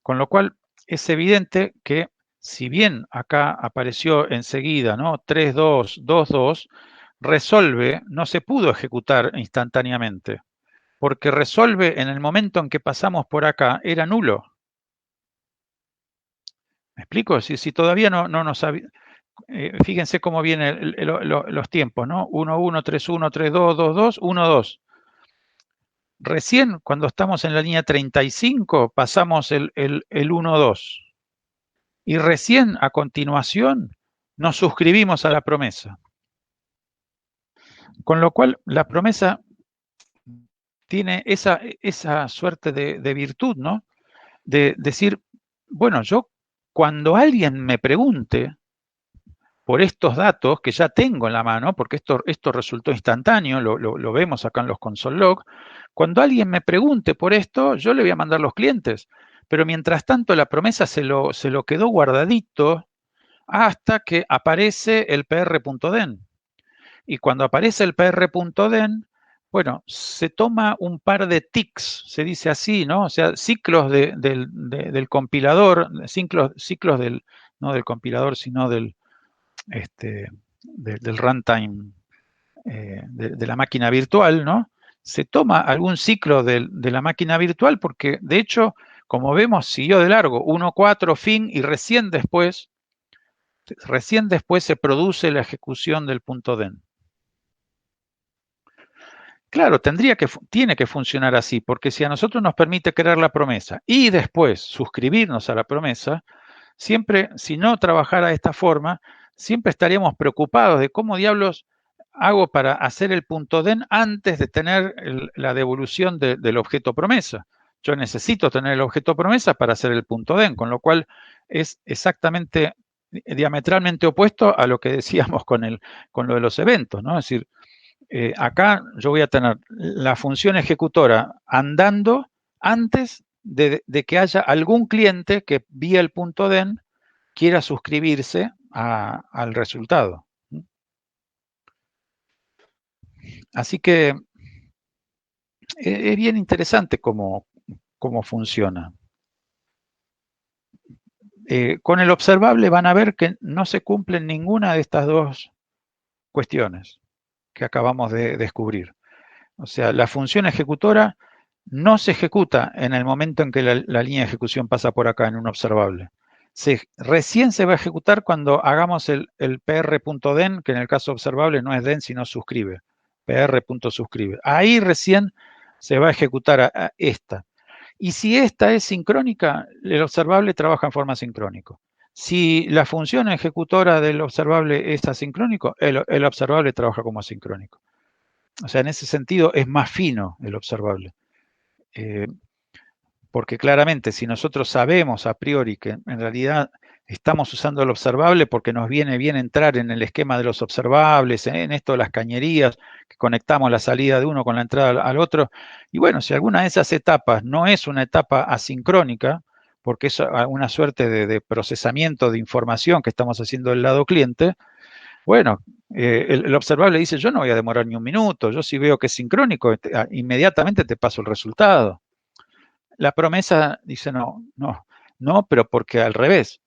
Con lo cual, es evidente que si bien acá apareció enseguida, ¿no? 3.2, 2.2, resolve no se pudo ejecutar instantáneamente, porque resolve en el momento en que pasamos por acá era nulo. ¿Me explico? Si todavía no nos fíjense cómo vienen los tiempos, ¿no? 1.1, 3.1, 3.2, 2.2, 1.2. Recién, cuando estamos en la línea 35, pasamos el 1.2. Y recién, a continuación, nos suscribimos a la promesa. Con lo cual, la promesa tiene esa suerte de virtud, ¿no? De decir, bueno, yo cuando alguien me pregunte por estos datos que ya tengo en la mano, porque esto resultó instantáneo, lo vemos acá en los console log, cuando alguien me pregunte por esto, yo le voy a mandar los clientes. Pero mientras tanto, la promesa se lo quedó guardadito hasta que aparece el pr.den. Y cuando aparece el pr.den, bueno, se toma un par de ticks, se dice así, ¿no? O sea, ciclos del compilador, ciclos del, no del compilador, sino del del runtime de la máquina virtual, ¿no? Se toma algún ciclo de la máquina virtual porque, de hecho, como vemos, siguió de largo, 1, 4, fin, y recién después se produce la ejecución del punto den. Claro, tiene que funcionar así, porque si a nosotros nos permite crear la promesa y después suscribirnos a la promesa, siempre, si no trabajara de esta forma, siempre estaríamos preocupados de cómo diablos hago para hacer el punto den antes de tener la devolución del objeto promesa. Yo necesito tener el objeto promesa para hacer el punto den, con lo cual es exactamente diametralmente opuesto a lo que decíamos con lo de los eventos, ¿no? Es decir, acá yo voy a tener la función ejecutora andando antes de que haya algún cliente que vía el punto den quiera suscribirse al resultado. Así que es bien interesante cómo funciona. Con el observable van a ver que no se cumplen ninguna de estas dos cuestiones que acabamos de descubrir. O sea, la función ejecutora no se ejecuta en el momento en que la línea de ejecución pasa por acá en un observable. Recién se va a ejecutar cuando hagamos el pr.den, que en el caso observable no es den, sino suscribe. pr.suscribe. Ahí recién se va a ejecutar a esta. Y si esta es sincrónica, el observable trabaja en forma sincrónica. Si la función ejecutora del observable es asincrónico, el observable trabaja como asincrónico. O sea, en ese sentido es más fino el observable. Porque claramente si nosotros sabemos a priori que en realidad estamos usando el observable porque nos viene bien entrar en el esquema de los observables, en esto de las cañerías, que conectamos la salida de uno con la entrada al otro, y bueno, si alguna de esas etapas no es una etapa asincrónica, porque es una suerte de procesamiento de información que estamos haciendo del lado cliente, bueno, el observable dice, yo no voy a demorar ni un minuto, yo si veo que es sincrónico, inmediatamente te paso el resultado. La promesa dice, no, pero porque al revés.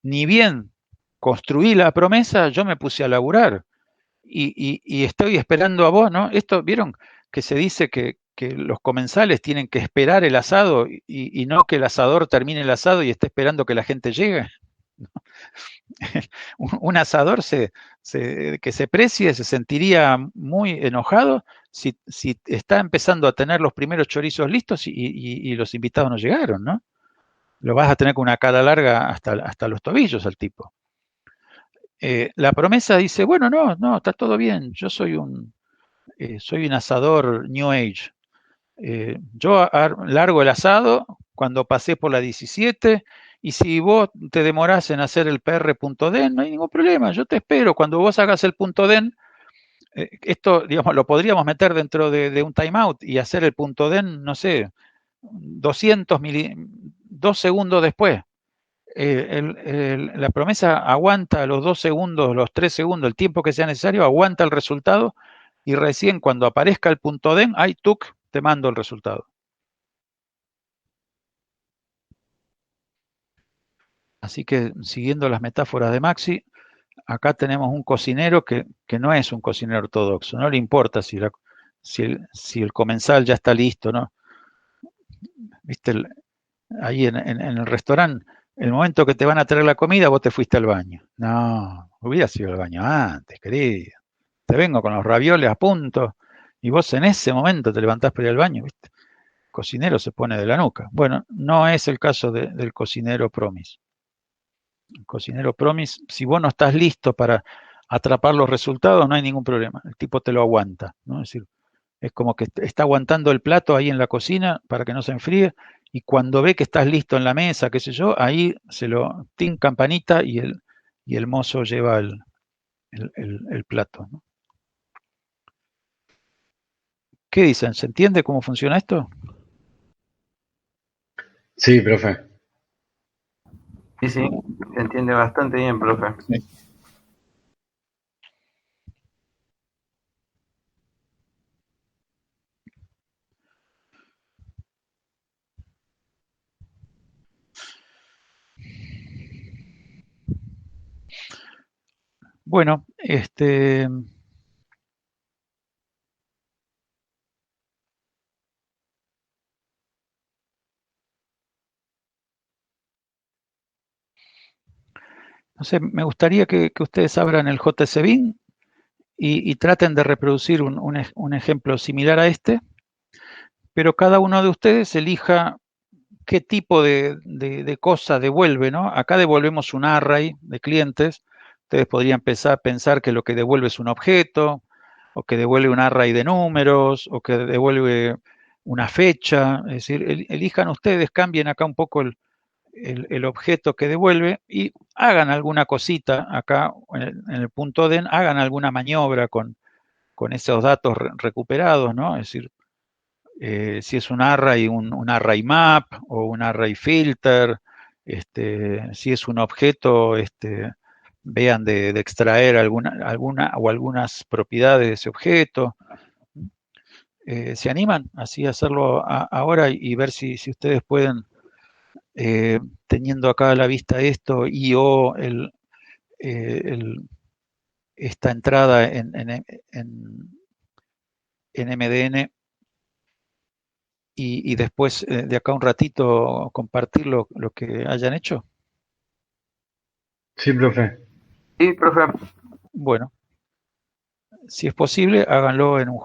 Ni bien construí la promesa, yo me puse a laburar y estoy esperando a vos, ¿no? Esto, ¿vieron que se dice que los comensales tienen que esperar el asado y no que el asador termine el asado y esté esperando que la gente llegue? Un asador que se precie se sentiría muy enojado si está empezando a tener los primeros chorizos listos y los invitados no llegaron, ¿no? Lo vas a tener con una cara larga hasta los tobillos al tipo. La promesa dice, bueno, no, está todo bien, yo soy un asador New Age. Yo largo el asado cuando pasé por la 17 y si vos te demorás en hacer el pr.den, no hay ningún problema, yo te espero. Cuando vos hagas el punto den, esto, digamos, lo podríamos meter dentro de un timeout y hacer el punto den, no sé, 2 segundos después. La promesa aguanta los 2 segundos, los 3 segundos, el tiempo que sea necesario, aguanta el resultado y recién cuando aparezca el punto den, ahí tuc, te mando el resultado. Así que siguiendo las metáforas de Maxi, acá tenemos un cocinero que no es un cocinero ortodoxo, no le importa si el comensal ya está listo, ¿no? Viste, ahí en el restaurante, el momento que te van a traer la comida, vos te fuiste al baño. No, hubieras ido al baño antes, querido. Te vengo con los ravioles a punto y vos en ese momento te levantás para ir al baño, ¿viste? El cocinero se pone de la nuca. Bueno, no es el caso del cocinero promis. El cocinero promis, si vos no estás listo para atrapar los resultados, no hay ningún problema. El tipo te lo aguanta, ¿no? Es decir, es como que está aguantando el plato ahí en la cocina para que no se enfríe y cuando ve que estás listo en la mesa, qué sé yo, ahí se lo tin campanita y el mozo lleva el plato, ¿no? ¿Qué dicen? ¿Se entiende cómo funciona esto?
Sí, profe.
Sí, se entiende bastante bien, profe.
Sí.
Bueno, no sé, me gustaría que ustedes abran el JS Bin y traten de reproducir un ejemplo similar a este, pero cada uno de ustedes elija qué tipo de cosa devuelve, ¿no? Acá devolvemos un array de clientes. Ustedes podrían pensar que lo que devuelve es un objeto, o que devuelve un array de números, o que devuelve una fecha. Es decir, elijan ustedes, cambien acá un poco el objeto que devuelve y hagan alguna cosita acá en el punto den, hagan alguna maniobra con esos datos recuperados, ¿no? Es decir, si es un array, un array map o un array filter, si es un objeto, vean de extraer alguna o algunas propiedades de ese objeto. ¿Se animan así a hacerlo ahora y ver si ustedes pueden, teniendo acá a la vista esto y o esta entrada en MDN y después de acá un ratito compartir lo que hayan hecho?
Sí, profe.
Sí, profe.
Bueno, si es posible, háganlo en un